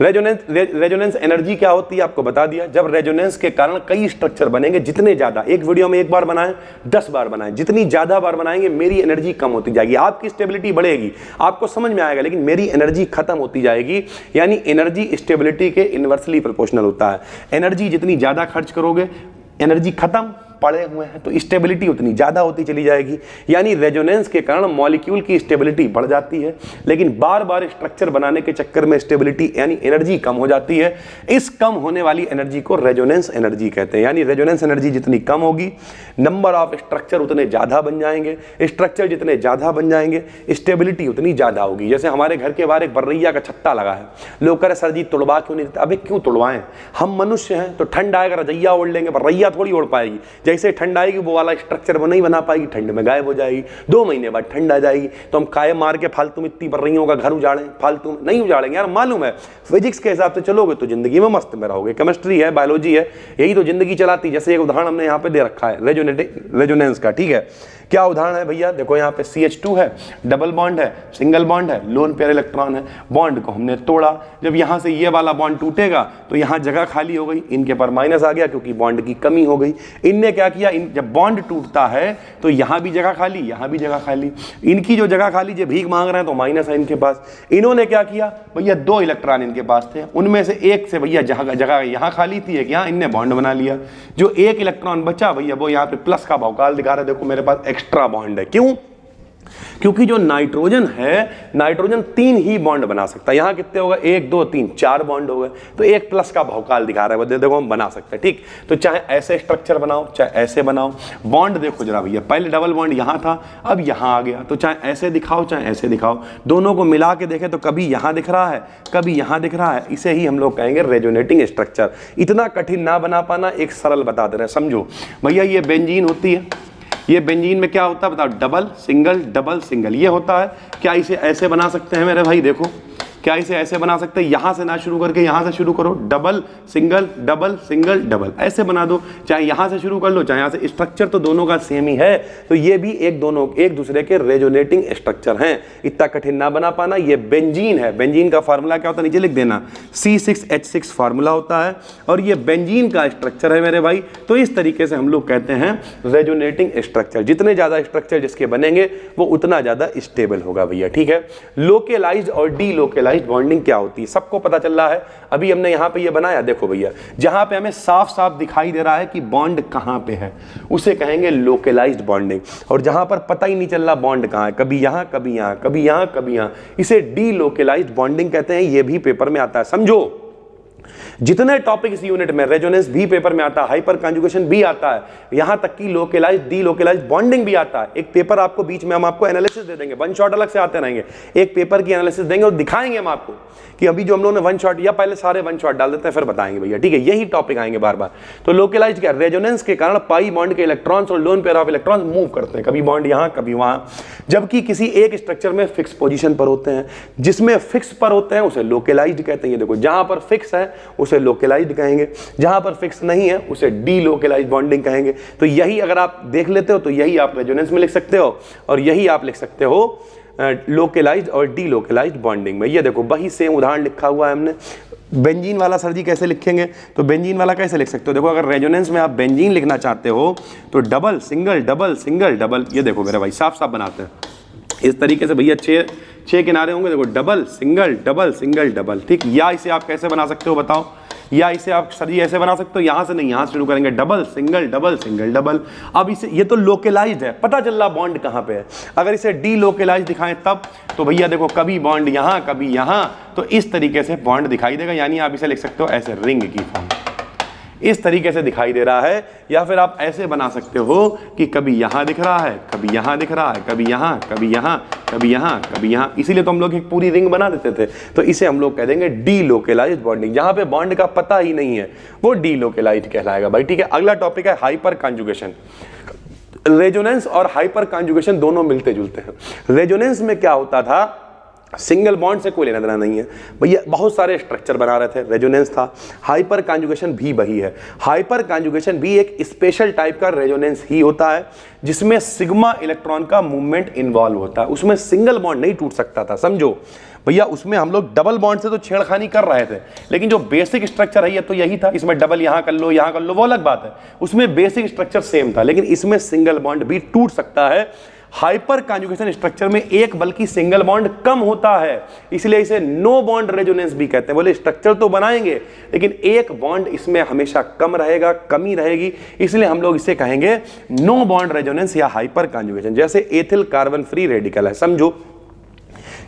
रेजोनेंस एनर्जी क्या होती है आपको बता दिया। जब रेजोनेंस के कारण कई स्ट्रक्चर बनेंगे, जितने ज्यादा, एक वीडियो में 1 बार बनाएं 10 बार बनाएं, जितनी ज्यादा बार बनाएंगे मेरी एनर्जी कम होती जाएगी। आपकी स्टेबिलिटी बढ़ेगी, आपको समझ में आएगा, लेकिन मेरी एनर्जी खत्म होती जाएगी। यानी एनर्जी स्टेबिलिटी के इनवर्सली प्रोपोर्शनल होता है। एनर्जी जितनी ज्यादा खर्च करोगे, एनर्जी खत्म पड़े हुए हैं तो स्टेबिलिटी उतनी ज्यादा होती चली जाएगी। यानी रेजोनेंस के कारण मॉलिक्यूल की स्टेबिलिटी बढ़ जाती है, लेकिन बार बार स्ट्रक्चर बनाने के चक्कर में स्टेबिलिटी यानी एनर्जी कम हो जाती है। इस कम होने वाली एनर्जी को रेजोनेंस एनर्जी कहते हैं। यानी रेजोनेंस एनर्जी जितनी कम होगी, नंबर ऑफ स्ट्रक्चर उतने ज्यादा बन जाएंगे, स्ट्रक्चर जितने ज्यादा बन जाएंगे स्टेबिलिटी उतनी ज्यादा होगी। जैसे हमारे घर के बाहर एक बर्रैया का छत्ता लगा है, लोग कह रहे सर जी तोड़वा क्यों नहीं देते। अबे क्यों तोड़वाएं, हम मनुष्य हैं, तो ठंड आएगा रजैया ओढ़ लेंगे, बर्रैया थोड़ी ओढ़ पाएगी। जैसे ठंड आएगी वो वाला स्ट्रक्चर वो नहीं बना पाएगी, ठंड में गायब हो जाएगी, 2 महीने बाद ठंड आ जाएगी। तो हम काय मार के फालतू में इतनी बढ़ रही होगा घर उजाड़ें, फालतू में नहीं उजाड़ेंगे यार, मालूम है फिजिक्स के हिसाब से चलोगे तो जिंदगी में मस्त में रहोगे। केमिस्ट्री है, बायोलॉजी है, यही तो जिंदगी चलाती। जैसे एक उदाहरण हमने यहाँ पे दे रखा है रेजोनेंस का, ठीक है। क्या उदाहरण है भैया, देखो यहाँ पे CH2 है, डबल बॉन्ड है, सिंगल बॉन्ड है, लोन पेयर इलेक्ट्रॉन है, बॉन्ड को हमने तोड़ा। जब यहाँ से ये वाला बॉन्ड टूटेगा तो यहाँ जगह खाली हो गई, इनके पर माइनस आ गया क्योंकि बॉन्ड की कमी हो गई। इनने क्या किया, जब बॉन्ड टूटता है तो यहाँ भी जगह खाली, यहाँ भी जगह खाली, इनकी जो जगह खाली जो भीख मांग रहे हैं तो माइनस है इनके पास। इन्होंने क्या किया भैया, 2 इलेक्ट्रॉन इनके पास थे, उनमें से एक से भैया जगह यहाँ खाली थी, एक यहाँ, इनने बॉन्ड बना लिया। जो 1 इलेक्ट्रॉन बचा भैया वो यहाँ पे प्लस का भौकाल दिखा रहे, देखो मेरे पास एक्स्ट्रा बॉन्ड है। क्यों? क्योंकि जो नाइट्रोजन है, नाइट्रोजन 3 ही बॉन्ड बना सकता है। यहां कितने हो गए, 1 2 3 4 बॉन्ड हो गए, तो 1 प्लस का भौकाल दिखा रहा है, देखो हम बना सकते हैं, ठीक। तो चाहे ऐसे स्ट्रक्चर बनाओ चाहे ऐसे बनाओ, बॉन्ड देखो जरा भैया, पहले डबल बॉन्ड यहां था, अब यहां आ गया, तो चाहे ऐसे दिखाओ चाहे ऐसे दिखाओ, दोनों को मिला के देखें तो कभी यहां दिख रहा है कभी यहां दिख रहा है। इसे ही हम लोग कहेंगे रेजोनेटिंग स्ट्रक्चर। इतना कठिन ना बना पाना, एक सरल बता दे रहे हैं, समझो भैया। ये बेंजीन होती है, ये बेंजीन में क्या होता है बताओ, डबल सिंगल ये होता है। क्या इसे ऐसे बना सकते हैं मेरे भाई, देखो क्या इसे ऐसे बना सकते हैं, यहां से ना शुरू करके यहां से शुरू करो, डबल सिंगल डबल ऐसे बना दो, चाहे यहां से शुरू कर लो चाहे यहां से, स्ट्रक्चर तो दोनों का सेम ही है। तो ये भी एक दूसरे के रेजोनेटिंग स्ट्रक्चर हैं, इतना कठिन ना बना पाना। ये बेंजीन है, बेंजीन का फार्मूला क्या होता है नीचे लिख देना, C6H6 फार्मूला होता है, और ये बेंजीन का स्ट्रक्चर है मेरे भाई। तो इस तरीके से हम लोग कहते हैं रेजोनेटिंग स्ट्रक्चर। जितने ज्यादा स्ट्रक्चर जिसके बनेंगे वो उतना ज्यादा स्टेबल होगा भैया, ठीक है। लोकेलाइज्ड और डीलोकेलाइज्ड बॉन्डिंग क्या होती है सबको पता चल रहा है। अभी हमने यहां पे ये बनाया, देखो भैया, जहां पे हमें साफ साफ दिखाई दे रहा है कि बॉन्ड कहां पे है उसे कहेंगे लोकेलाइज्ड बॉन्डिंग, और जहां पर पता ही नहीं चल रहा बॉन्ड कहां है, कभी यहां कभी यहां कभी यहां कभी यहां, इसे डीलोकेलाइज्ड बॉन्डिंग कहते हैं। ये भी पेपर में आता है, समझो। जितने टॉपिक इस यूनिट में, रेजोनेंस भी पेपर में आता है, हाइपर कॉन्जुगेशन भी आता है, यहां तक कि लोकेलाइज्ड डीलोकेलाइज्ड बॉन्डिंग भी आता है। एक पेपर आपको बीच में हम आपको एनालिसिस दे देंगे, वन शॉट अलग से आते रहेंगे, एक पेपर की एनालिसिस देंगे और दिखाएंगे हम आपको कि अभी जो हम लोगों ने वन शॉट, या पहले सारे वन शॉट डाल देते हैं फिर बताएंगे भैया, ठीक है। यही टॉपिक आएंगे बार बार। तो लोकेलाइज्ड क्या, रेजोनेंस के कारण पाई बॉन्ड के इलेक्ट्रॉन्स और lone pair of electrons move करते हैं, कभी बॉन्ड यहां कभी वहां, जबकि किसी एक स्ट्रक्चर में फिक्स पोजीशन पर होते हैं। जिसमें फिक्स पर होते हैं उसे लोकेलाइज्ड कहते हैं। देखो जहां पर फिक्स है उसे लोकेलाइज्ड कहेंगे, जहां पर फिक्स नहीं है उसे डीलोकेलाइज्ड बॉन्डिंग कहेंगे। तो यही अगर आप देख लेते हो तो यही आप रेजोनेंस में लिख सकते हो, और यही आप लिख सकते हो लोकेलाइज्ड और डीलोकेलाइज्ड बॉन्डिंग में। ये देखो वही सेम उदाहरण लिखा हुआ है हमने। बेंजीन वाला सर जी कैसे लिखेंगे, तो बेंजीन वाला कैसे लिख सकते हो, देखो अगर रेजोनेंस में आप बेंजीन लिखना चाहते हो तो डबल सिंगल डबल, ये देखो मेरे भाई साफ साफ बनाते हैं इस तरीके से भैया, 6 किनारे होंगे, देखो डबल सिंगल डबल, ठीक। या इसे आप कैसे बना सकते हो बताओ, या इसे आप सर जी ऐसे बना सकते हो, यहां से नहीं यहां से शुरू करेंगे, डबल सिंगल डबल। अब इसे, ये तो लोकेलाइज्ड है, पता चल रहा बॉन्ड कहां पे है। अगर इसे डीलोकेलाइज्ड दिखाएं तब तो भैया देखो कभी बॉन्ड यहां कभी यहां, तो इस तरीके से बॉन्ड दिखाई देगा। यानी आप इसे लिख सकते हो ऐसे, रिंग की फॉर्म इस तरीके से दिखाई दे रहा है। या फिर आप ऐसे बना सकते हो कि कभी यहां दिख रहा है कभी यहां दिख रहा है, कभी यहां कभी यहां कभी यहां कभी यहां, इसीलिए तो हम लोग एक पूरी रिंग बना देते थे। तो इसे हम लोग कह देंगे डीलोकेलाइज्ड बॉन्डिंग। जहां पे बॉन्ड का पता ही नहीं है वो डीलोकेलाइज्ड कहलाएगा भाई, ठीक है। अगला टॉपिक है हाइपर कॉन्जुगेशन। रेजोनेंस और हाइपर कॉन्जुगेशन दोनों मिलते जुलते हैं। रेजोनेंस में क्या होता था, सिंगल बॉन्ड से कोई लेना देना नहीं है भैया, बहुत सारे स्ट्रक्चर बना रहे थे, रेजोनेंस था। हाइपर कॉन्जुगेशन भी वही है। हाइपर कॉन्जुगेशन भी एक स्पेशल टाइप का रेजोनेंस ही होता है जिसमें सिग्मा इलेक्ट्रॉन का मूवमेंट इन्वॉल्व होता है। उसमें सिंगल बॉन्ड नहीं टूट सकता था, समझो भैया। उसमें हम लोग डबल बॉन्ड से तो छेड़खानी कर रहे थे, लेकिन जो बेसिक स्ट्रक्चर है ये तो यही था। इसमें डबल यहां कर लो वो अलग बात है, उसमें बेसिक स्ट्रक्चर सेम था, लेकिन इसमें सिंगल बॉन्ड भी टूट सकता है। हाइपर कॉन्जुगेशन स्ट्रक्चर में एक बल्कि सिंगल बॉन्ड कम होता है, इसलिए इसे नो बॉन्ड रेजोनेंस भी कहते हैं। बोले स्ट्रक्चर तो बनाएंगे लेकिन एक बॉन्ड इसमें हमेशा कम रहेगा, कमी रहेगी, इसलिए हम लोग इसे कहेंगे नो बॉन्ड रेजोनेंस या हाइपर कॉन्जुगेशन। जैसे एथिल कार्बन फ्री रेडिकल है, समझो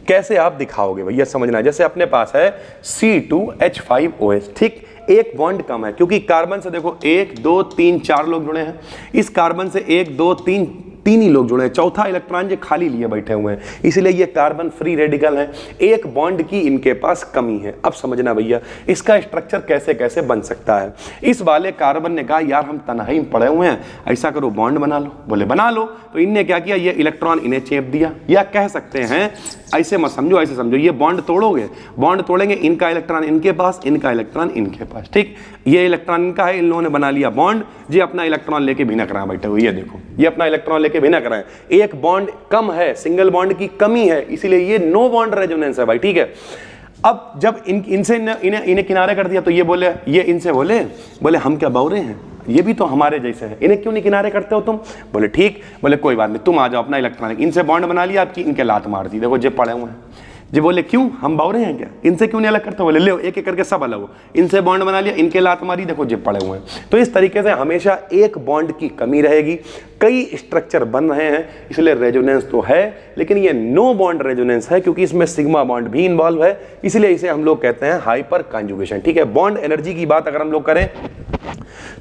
कैसे आप दिखाओगे भैया, समझना। जैसे अपने पास है C2H5OH, ठीक, एक बॉन्ड कम है क्योंकि कार्बन से देखो 1 2 3 4 लोग जुड़े हैं, इस कार्बन से 1 2 3 तीन ही लोग जुड़े हैं, चौथा इलेक्ट्रॉन जो खाली लिए बैठे हुए हैं, इसलिए ये कार्बन फ्री रेडिकल है। एक बॉन्ड की इनके पास कमी है। अब समझना भैया इसका स्ट्रक्चर कैसे कैसे बन सकता है। इस वाले कार्बन ने कहा यार हम तन्हाई में पड़े हुए हैं, ऐसा करो बॉन्ड बना लो। बोले बना लो। तो इनने क्या किया, ये इलेक्ट्रॉन इन्हें चेप दिया, या कह सकते हैं ऐसे मत समझो, ऐसे समझो, ये बॉन्ड तोड़ोगे, बॉन्ड तोड़ेंगे, इनका इलेक्ट्रॉन इनके पास, इनका इलेक्ट्रॉन इनके पास, ठीक। ये इलेक्ट्रॉन इनका है, इन लोगों ने बना लिया बॉन्ड, ये अपना इलेक्ट्रॉन लेके भिनक रहा है बैठे हुए, ये देखो ये अपना इलेक्ट्रॉन लेके भिनक रहा है। एक बॉन्ड कम है, सिंगल बॉन्ड की कमी है, इसीलिए ये नो बॉन्ड रेजोनेंस है भाई, ठीक है। अब जब इनसे इन्हें किनारे कर दिया तो ये बोले, ये इनसे बोले हम क्या बौरे हैं, ये भी तो हमारे जैसे हैं, इन्हें क्यों नहीं किनारे करते हो तुम। बोले ठीक, बोले कोई बात नहीं, तुम आ जाओ अपना इलेक्ट्रॉन, इनसे बॉन्ड बना लिया, आपकी इनके लात मार दी, देखो जे पड़े हुए हैं। जी बोले क्यों, हम बावरे हैं क्या, इनसे क्यों नहीं अलग करते। बोले ले एक एक करके सब अलग हो, इनसे बॉन्ड बना लिया, इनके लात मारी, देखो जे पड़े हुए हैं। तो इस तरीके से हमेशा एक बॉन्ड की कमी रहेगी, कई स्ट्रक्चर बन रहे हैं, इसलिए रेजोनेंस तो है, लेकिन ये नो बॉन्ड रेजोनेंस है क्योंकि इसमें सिग्मा बॉन्ड भी इन्वॉल्व है, इसलिए इसे हम लोग कहते हैं हाइपर कॉन्जुगेशन, ठीक है। बॉन्ड एनर्जी की बात अगर हम लोग करें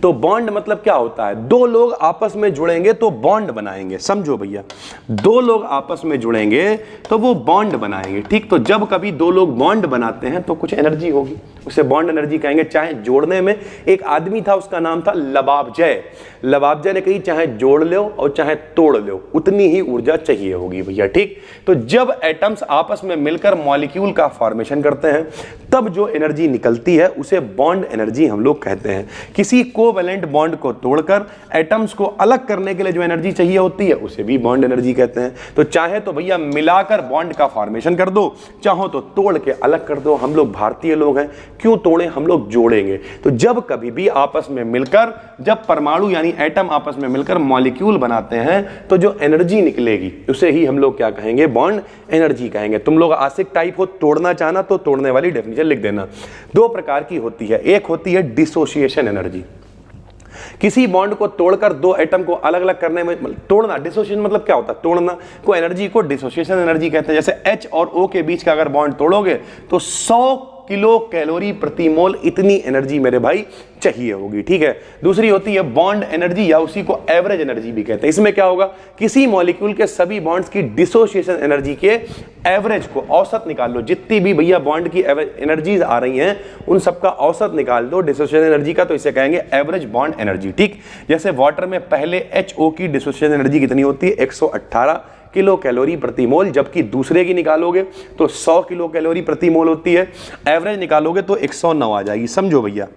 तो बॉन्ड मतलब क्या होता है, दो लोग आपस में जुड़ेंगे तो बॉन्ड बनाएंगे, समझो भैया, दो लोग आपस में जुड़ेंगे तो वो बॉन्ड बनाएंगे, ठीक। तो जब कभी दो लोग बॉन्ड बनाते हैं तो कुछ एनर्जी होगी, उसे बॉन्ड एनर्जी कहेंगे। चाहे जोड़ने में, एक आदमी था उसका नाम था लबाबजय, लबाबजय ने कही चाहे जोड़ लो और चाहे तोड़ लो उतनी ही ऊर्जा चाहिए होगी भैया, ठीक। तो जब एटम्स आपस में मिलकर मॉलिक्यूल का फॉर्मेशन करते हैं तब जो एनर्जी निकलती है उसे बॉन्ड एनर्जी हम लोग कहते हैं। किसी कोवैलेंट बॉन्ड को तोड़कर एटम्स को अलग करने के लिए जो एनर्जी चाहिए होती है उसे भी बॉन्ड एनर्जी कहते हैं। तो चाहे तो भैया मिलाकर बॉन्ड का फॉर्मेशन कर दो, चाहो तो तोड़ के अलग कर दो। हम लोग भारतीय लोग हैं, क्यों तोड़े, हम लोग जोड़ेंगे। तो जब कभी भी आपस में मिलकर, जब परमाणु यानी एटम आपस में मिलकर मॉलिक्यूल बनाते हैं तो जो एनर्जी निकलेगी उसे ही हम लोग क्या कहेंगे, बॉन्ड एनर्जी कहेंगे। तुम लोग आशिक टाइप हो, तोड़ना चाहना तो तोड़ने वाली डेफिनेशन लिख देना। दो प्रकार की होती है, एक होती है डिसोसिएशन एनर्जी, किसी बॉन्ड को तोड़कर दो एटम को अलग अलग करने में, तोड़ना, डिसोसिएशन मतलब क्या होता है, तोड़ना को एनर्जी को डिसोसिएशन एनर्जी कहते हैं। जैसे H और O के बीच का अगर बॉन्ड तोड़ोगे तो 100 किलो कैलोरी प्रति मोल इतनी एनर्जी मेरे भाई चाहिए होगी, ठीक है। दूसरी होती है बॉन्ड एनर्जी या उसी को एवरेज एनर्जी भी कहते हैं। इसमें क्या होगा, किसी मॉलिक्यूल के सभी बॉन्ड्स की डिसोसिएशन एनर्जी के एवरेज को, औसत निकाल लो, जितनी भी भैया बॉन्ड की एनर्जीज आ रही हैं उन सबका औसत निकाल दो डिसोसिएशन एनर्जी का, तो इसे कहेंगे एवरेज बॉन्ड एनर्जी, ठीक। जैसे वाटर में पहले HO की डिसोसिएशन एनर्जी कितनी होती है, 118 किलो कैलोरी प्रति मोल, जबकि दूसरे की निकालोगे तो 100 किलो कैलोरी प्रति मोल होती है, एवरेज निकालोगे तो 109 आ जाएगी। समझो भैया,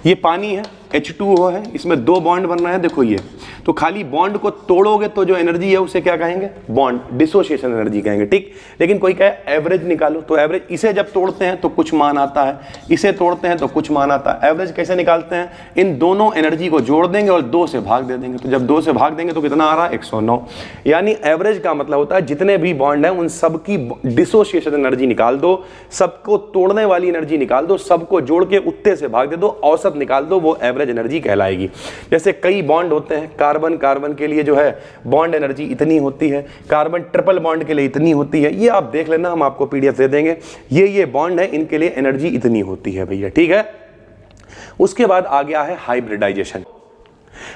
ये पानी है, H2O है, इसमें दो बॉन्ड बन रहे हैं, देखो ये, तो खाली बॉन्ड को तोड़ोगे तो जो एनर्जी है उसे क्या कहेंगे, बॉन्ड डिसोसिएशन एनर्जी कहेंगे, ठीक। लेकिन कोई कहे एवरेज निकालो, तो एवरेज, इसे जब तोड़ते हैं तो कुछ मान आता है, इसे तोड़ते हैं तो कुछ मान आता है। एवरेज कैसे निकालते हैं, इन दोनों एनर्जी को जोड़ देंगे और 2 से भाग दे देंगे, तो जब 2 से भाग देंगे तो कितना आ रहा है, 109। यानी एवरेज का मतलब होता है जितने भी बॉन्ड हैं उन सबकी डिसोसिएशन एनर्जी निकाल दो, सबको तोड़ने वाली एनर्जी निकाल दो, सबको जोड़ के उत्ते से भाग दे दो, औसत निकाल दो, वो एवरेज एनर्जी कहलाएगी। जैसे कई बॉन्ड होते हैं, कार्बन के लिए जो है बॉन्ड एनर्जी इतनी होती है, कार्बन ट्रिपल बॉन्ड के लिए इतनी होती है, ये आप देख लेना, हम आपको PDF दे देंगे। ये बॉन्ड है, इनके लिए एनर्जी इतनी होती है भैया, ठीक है। उसके बाद आ गया है हाइब्रिडाइजेशन।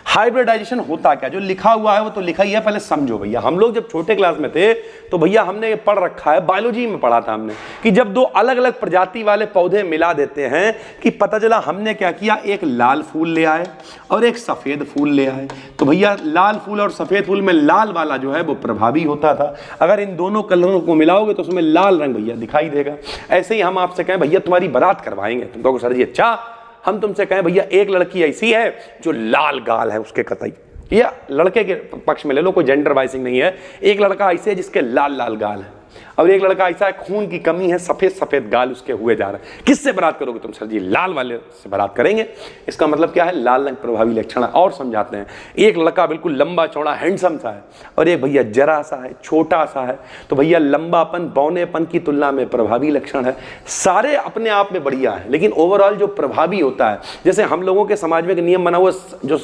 हाइब्रिडाइजेशन होता क्या, जो लिखा हुआ है वो तो लिखा ही है, पहले समझो भैया। हम लोग जब छोटे क्लास में थे तो भैया हमने ये पढ़ रखा है, बायोलॉजी में पढ़ा था हमने, कि जब दो अलग अलग प्रजाति वाले पौधे मिला देते हैं, कि पता चला हमने क्या किया, एक लाल फूल ले आए और एक सफेद फूल ले आए। तो भैया लाल फूल और सफेद फूल में लाल वाला जो है वो प्रभावी होता था, अगर इन दोनों कलरों को मिलाओगे तो उसमें लाल रंग भैया दिखाई देगा। ऐसे ही हम आपसे कहें भैया तुम्हारी बारात करवाएंगे, तुम कहोगे सर जी अच्छा, हम तुमसे कहें भैया एक लड़की ऐसी है जो लाल गाल है उसके कतई, या लड़के के पक्ष में ले लो, कोई जेंडर वाइसिंग नहीं है, एक लड़का ऐसे है जिसके लाल लाल गाल है, और एक लड़का ऐसा है खून की कमी है, सफेद सफेद गाल उसके हुए जा रहे हैं। किससे बारात करोगे तुम, सर जी लाल वाले से बारात करेंगे। इसका मतलब क्या है, लाल रंग प्रभावी लक्षण है। और समझाते हैं, एक लड़का बिल्कुल लंबा चौड़ा हैंडसम सा है और एक भैया जरा सा है, छोटा सा है, तो भैया लंबापन बौनेपन की तुलना में प्रभावी लक्षण है। सारे अपने आप में बढ़िया है, लेकिन ओवरऑल जो प्रभावी होता है, जैसे हम लोगों के समाज में एक नियम बना हुआ, जो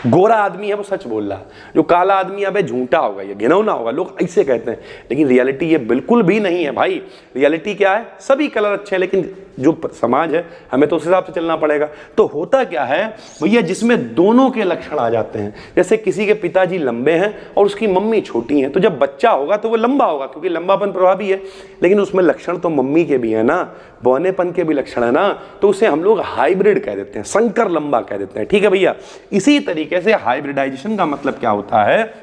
गोरा आदमी है वो सच बोल रहा है, जो काला आदमी है झूठा होगा, ये घिनौना होगा, लोग ऐसे कहते हैं, लेकिन रियलिटी ये बिल्कुल भी नहीं है भाई। रियलिटी क्या है, सभी कलर अच्छे हैं, लेकिन जो समाज है हमें तो उस हिसाब से चलना पड़ेगा। तो होता क्या है भैया, जिसमें दोनों के लक्षण आ जाते हैं, जैसे किसी के पिताजी लंबे हैं और उसकी मम्मी छोटी है, तो जब बच्चा होगा तो वो लंबा होगा क्योंकि लंबापन प्रभावी है, लेकिन उसमें लक्षण तो मम्मी के भी है ना, बौनेपन के भी लक्षण है ना, तो उसे हम लोग हाइब्रिड कह देते हैं, संकर लंबा कह देते हैं। ठीक है भैया। इसी तरीके से हाइब्रिडाइजेशन का मतलब क्या होता है,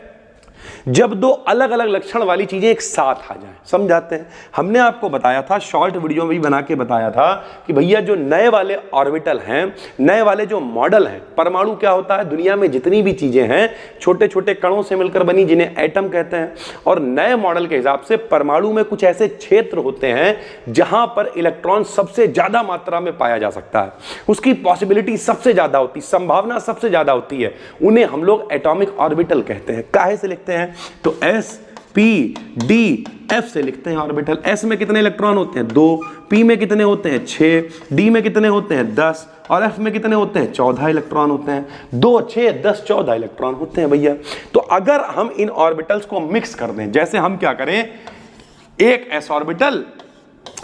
जब दो अलग अलग लक्षण वाली चीजें एक साथ आ जाएं। समझाते हैं, हमने आपको बताया था, शॉर्ट वीडियो में भी बना के बताया था कि भैया जो नए वाले ऑर्बिटल हैं, नए वाले जो मॉडल हैं, परमाणु क्या होता है, दुनिया में जितनी भी चीजें हैं छोटे छोटे कणों से मिलकर बनी, जिन्हें एटम कहते हैं। और नए मॉडल के हिसाब से परमाणु में कुछ ऐसे क्षेत्र होते हैं जहां पर इलेक्ट्रॉन सबसे ज्यादा मात्रा में पाया जा सकता है, उसकी पॉसिबिलिटी सबसे ज्यादा होती, संभावना सबसे ज्यादा होती है, उन्हें हम लोग एटॉमिक ऑर्बिटल कहते हैं। काहे से लिखते हैं, तो S P D F से लिखते हैं ऑर्बिटल। S में कितने इलेक्ट्रॉन होते हैं, 2, P में कितने होते हैं, 6, D में कितने होते हैं, 10, और F में कितने होते हैं, 14 इलेक्ट्रॉन होते हैं। 2, 6, 10, 14 इलेक्ट्रॉन होते हैं भैया। तो अगर हम इन ऑर्बिटल्स को मिक्स कर दें, जैसे हम क्या करें, एक S ऑर्बिटल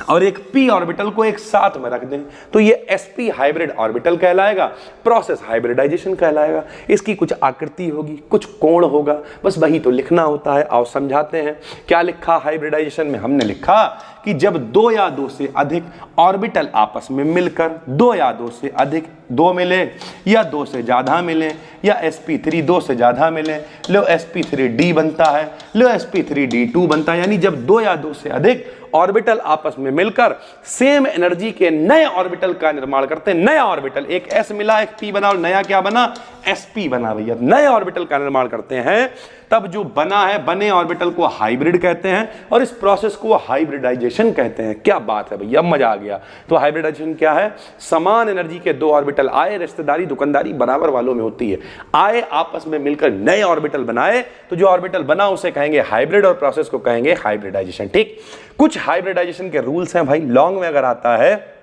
और एक p ऑर्बिटल को एक साथ में रख दें, तो ये sp हाइब्रिड ऑर्बिटल कहलाएगा, प्रोसेस हाइब्रिडाइजेशन कहलाएगा। इसकी कुछ आकृति होगी, कुछ कोण होगा, बस वही तो लिखना होता है। आओ समझाते हैं। क्या लिखा हाइब्रिडाइजेशन में, हमने लिखा कि जब 2 या 2 से अधिक ऑर्बिटल आपस में मिलकर 2 या 2 से अधिक 2 मिले, या 2 से ज्यादा मिले, या sp3 2 से ज्यादा मिले, लो sp3d बनता है, लो sp3d2 बनता है। यानी जब 2 या 2 से अधिक ऑर्बिटल आपस में मिलकर सेम एनर्जी के नए ऑर्बिटल का निर्माण करते हैं। नया ऑर्बिटल, एक s मिला, एक p बना, और नया क्या बना, sp बना भैया। नए ऑर्बिटल का निर्माण करते हैं, तब जो बना है, बने ऑर्बिटल को हाइब्रिड कहते हैं, और इस प्रोसेस को हाइब्रिडाइजेशन कहते हैं। क्या बात है भैया, मजा आ गया। तो हाइब्रिडाइजेशन क्या है, समान एनर्जी के 2 ऑर्बिटल आए, रिश्तेदारी दुकानदारी बराबर वालों में होती है, आए आपस में मिलकर नए ऑर्बिटल बनाए, तो जो ऑर्बिटल बना उसे कहेंगे हाइब्रिड, और प्रोसेस को कहेंगे हाइब्रिडाइजेशन। ठीक, कुछ हाइब्रिडाइजेशन के रूल्स हैं भाई, लॉन्ग में अगर आता है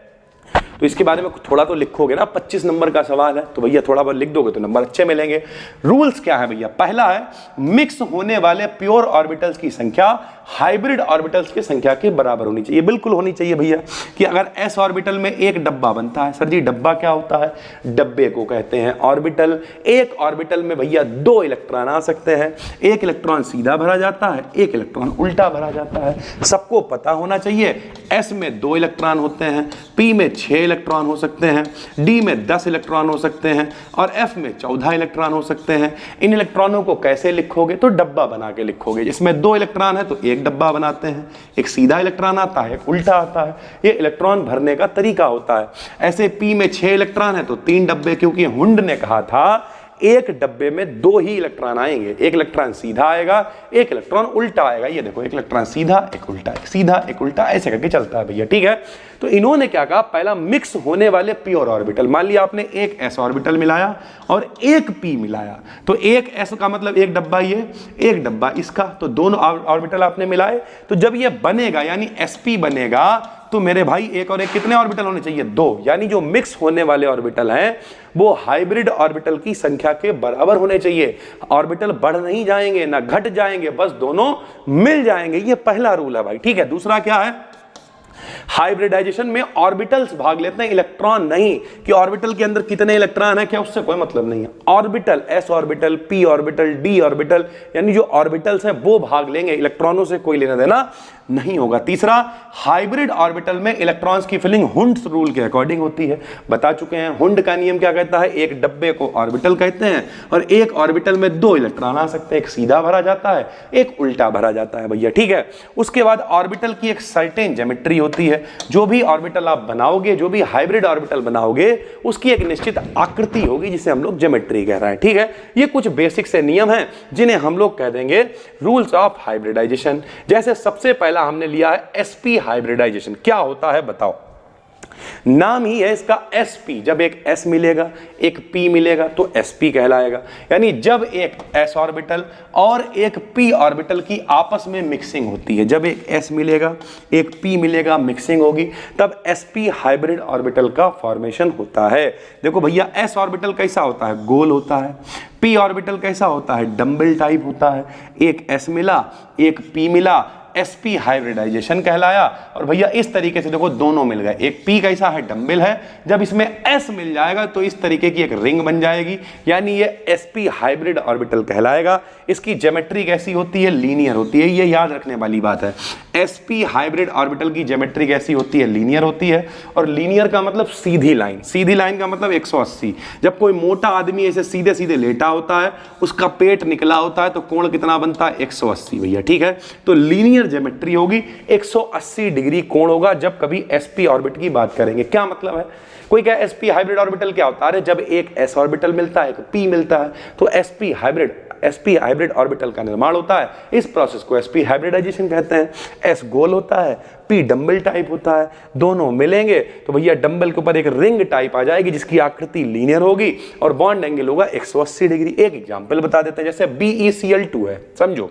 तो इसके बारे में थोड़ा तो लिखोगे ना, 25 नंबर का सवाल है, तो भैया थोड़ा बहुत लिख दोगे तो नंबर अच्छे मिलेंगे। रूल्स क्या है भैया, पहला है मिक्स होने वाले प्योर ऑर्बिटल्स की संख्या हाइब्रिड ऑर्बिटल्स की संख्या के बराबर होनी चाहिए। बिल्कुल होनी चाहिए भैया, कि अगर s ऑर्बिटल में एक डब्बा बनता है, सर जी डब्बा क्या होता है, डब्बे को कहते हैं ऑर्बिटल। एक ऑर्बिटल में भैया 2 इलेक्ट्रॉन आ सकते हैं, एक इलेक्ट्रॉन सीधा भरा जाता है, एक इलेक्ट्रॉन उल्टा भरा जाता है। सबको पता होना चाहिए, s में 2 इलेक्ट्रॉन होते हैं, p में 6 इलेक्ट्रॉन हो सकते हैं, d में 10 इलेक्ट्रॉन हो सकते हैं, और f में 14 इलेक्ट्रॉन हो सकते हैं। इन इलेक्ट्रॉनों को कैसे लिखोगे, तो डब्बा बना के लिखोगे। जिसमें 2 इलेक्ट्रॉन है तो एक डब्बा बनाते हैं, एक सीधा इलेक्ट्रॉन आता है, एक उल्टा आता है। ये इलेक्ट्रॉन भरने का तरीका होता है। ऐसे p में 6 इलेक्ट्रॉन है तो 3 डब्बे, क्योंकि हुंड ने कहा था एक डब्बे में 2 ही इलेक्ट्रॉन आएंगे, एक इलेक्ट्रॉन सीधा आएगा, एक इलेक्ट्रॉन उल्टा आएगा। ये देखो, एक इलेक्ट्रॉन सीधा, एक उल्टा, एक सीधा, एक उल्टा, ऐसे करके चलता है भैया। ठीक है, तो इन्होंने क्या कहा, पहला मिक्स होने वाले प्योर ऑर्बिटल। मान लिया आपने एक s ऑर्बिटल मिलाया और एक p मिलाया, तो एक s का मतलब एक डब्बा ये, एक डब्बा इसका, तो दोनों ऑर्बिटल आपने मिलाए। तो जब ये बनेगा यानी sp बनेगा, तो मेरे भाई एक और एक कितने ऑर्बिटल होने चाहिए, 2। यानी जो मिक्स होने वाले ऑर्बिटल हैं वो हाइब्रिड ऑर्बिटल की संख्या के बराबर होने चाहिए। ऑर्बिटल बढ़ नहीं जाएंगे ना घट जाएंगे, बस दोनों मिल जाएंगे। ये पहला रूल है भाई। ठीक है, दूसरा क्या है, हाइब्रिडाइजेशन में ऑर्बिटल्स भाग लेते हैं, इलेक्ट्रॉन नहीं। कि ऑर्बिटल के अंदर कितने इलेक्ट्रॉन है, क्या उससे कोई मतलब नहीं है। Orbital, s orbital, p orbital, d orbital, यानी जो ऑर्बिटल्स हैं वो भाग लेंगे, इलेक्ट्रॉनों से कोई लेना देना नहीं होगा। तीसरा, हाइब्रिड ऑर्बिटल में इलेक्ट्रॉन्स की फिलिंग हुंड्स रूल के अकॉर्डिंग होती है, बता चुके हैं। हुंड का नियम क्या कहता है, एक डब्बे को ऑर्बिटल कहते हैं, और एक ऑर्बिटल में 2 इलेक्ट्रॉन आ सकते हैं, एक सीधा भरा जाता है, एक उल्टा भरा जाता है भैया। ठीक है, उसके बाद ऑर्बिटल की एक सर्टेन ज्योमेट्री होती है। जो भी ऑर्बिटल आप बनाओगे, जो भी हाइब्रिड ऑर्बिटल बनाओगे, उसकी एक निश्चित आकृति होगी जिसे हम लोग ज्योमेट्री कह रहे हैं। ठीक है, ये कुछ बेसिक से नियम हैं जिन्हें हम लोग कह देंगे रूल्स ऑफ हाइब्रिडाइजेशन। जैसे सबसे पहला हमने लिया है sp हाइब्रिडाइजेशन। क्या होता है बताओ, नाम ही है इसका sp। जब एक s मिलेगा, एक p मिलेगा तो sp कहलाएगा। यानी जब एक s ऑर्बिटल और एक p ऑर्बिटल की आपस में मिक्सिंग होती है, जब एक s मिलेगा, एक p मिलेगा, मिक्सिंग होगी, तब sp हाइब्रिड ऑर्बिटल का फॉर्मेशन होता है। देखो भैया, s ऑर्बिटल कैसा होता है, गोल होता है। p ऑर्बिटल कैसा होता है, डंबल टाइप होता है। एक s मिला, एक p मिला, sp हाइब्रिडाइजेशन कहलाया। और भैया इस तरीके से देखो दोनों मिल गए, एक p कैसा है, डंबल है, जब इसमें s मिल जाएगा तो इस तरीके की एक रिंग बन जाएगी, यानी ये sp हाइब्रिड ऑर्बिटल कहलाएगा। इसकी ज्योमेट्री कैसी होती है, लीनियर होती है, ये याद रखने वाली बात है। sp हाइब्रिड ऑर्बिटल की ज्योमेट्री कैसी होती है, लीनियर होती है। और लीनियर का मतलब सीधी लाइन, सीधी लाइन का मतलब 180। जब कोई मोटा आदमी ऐसे सीधे सीधे लेटा होता है, उसका पेट निकला होता है, तो कोण कितना बनता है, 180 भैया, ठीक है। तो लीनियर ज्योमेट्री होगी, 180 डिग्री कोण होगा जब कभी sp ऑर्बिट की बात करेंगे। क्या मतलब है, कोई क्या sp हाइब्रिड ऑर्बिटल क्या होता है, जब एक s ऑर्बिटल मिलता है, एक p मिलता है, तो sp हाइब्रिड ऑर्बिटल का निर्माण होता है। इस प्रोसेस को sp हाइब्रिडाइजेशन कहते हैं। s गोल होता है, p डंबल टाइप होता है, दोनों मिलेंगे तो भैया डंबल के ऊपर एक रिंग टाइप आ जाएगी जिसकी आकृति लीनियर होगी और बॉन्ड एंगल होगा 180 डिग्री। एक एग्जांपल बता देते हैं, जैसे BeCl2 है, समझो।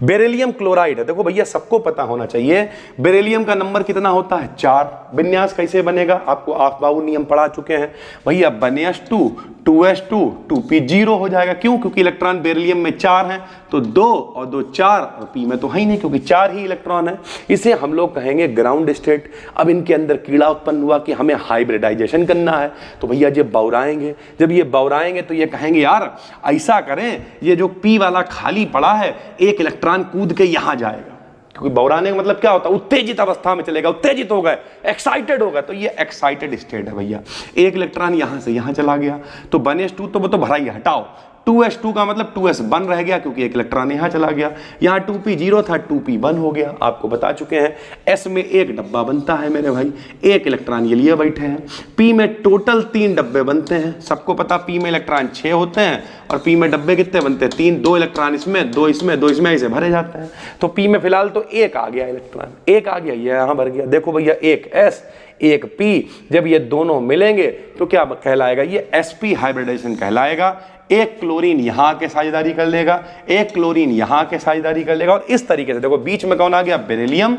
बेरिलियम क्लोराइड है, देखो भैया सबको पता होना चाहिए बेरिलियम का नंबर कितना होता है, 4। विन्यास कैसे बनेगा, आपको आफबाऊ नियम पढ़ा चुके हैं भैया, 1s2 2s2 2p0 हो जाएगा। क्यों, क्योंकि इलेक्ट्रॉन बेरिलियम में 4 हैं, तो 2 और 2 4, और p में तो है ही नहीं क्योंकि 4 ही इलेक्ट्रॉन है। इसे हम लोग कहेंगे ग्राउंड स्टेट। अब इनके अंदर कीड़ा उत्पन्न हुआ कि हमें हाइब्रिडाइजेशन करना है, तो भैया जब बौराएंगे, जब ये बौराएंगे तो ये कहेंगे यार ऐसा करें, ये जो p वाला खाली पड़ा है, एक इलेक्ट्रॉन कूद के यहां जाएगा, क्योंकि बौराने का मतलब क्या होता है, उत्तेजित अवस्था में चलेगा, उत्तेजित हो गए, एक्साइटेड होगा, तो ये एक्साइटेड स्टेट है भैया। एक इलेक्ट्रॉन यहां से यहां चला गया तो 1s2 तो वो तो भरा ही है, हटाओ। 2s2 का मतलब 2s1 रह गया क्योंकि एक इलेक्ट्रॉन यहां चला गया, यहां 2p0 था, 2p1 हो गया। आपको बता चुके हैं s में एक डब्बा बनता है मेरे भाई, एक इलेक्ट्रॉन ये लिए बैठे हैं। p में टोटल 3 डब्बे बनते हैं, सबको पता p में इलेक्ट्रॉन 6 होते हैं और p में डब्बे कितने बनते हैं, 3। 2 इलेक्ट्रॉन इसमें, 2 इसमें, 2 इसमें, ऐसे भरे जाते हैं। तो p में फिलहाल तो एक आ गया इलेक्ट्रॉन, एक आ गया, ये यहां भर गया। देखो भैया एक s एक p, जब ये दोनों मिलेंगे तो क्या कहलाएगा, ये sp हाइब्रिडाइजेशन कहलाएगा। एक क्लोरीन यहां आके साझेदारी कर लेगा, एक क्लोरीन यहां आके साझेदारी कर लेगा, और इस तरीके से देखो बीच में कौन आ गया, बेरिलियम,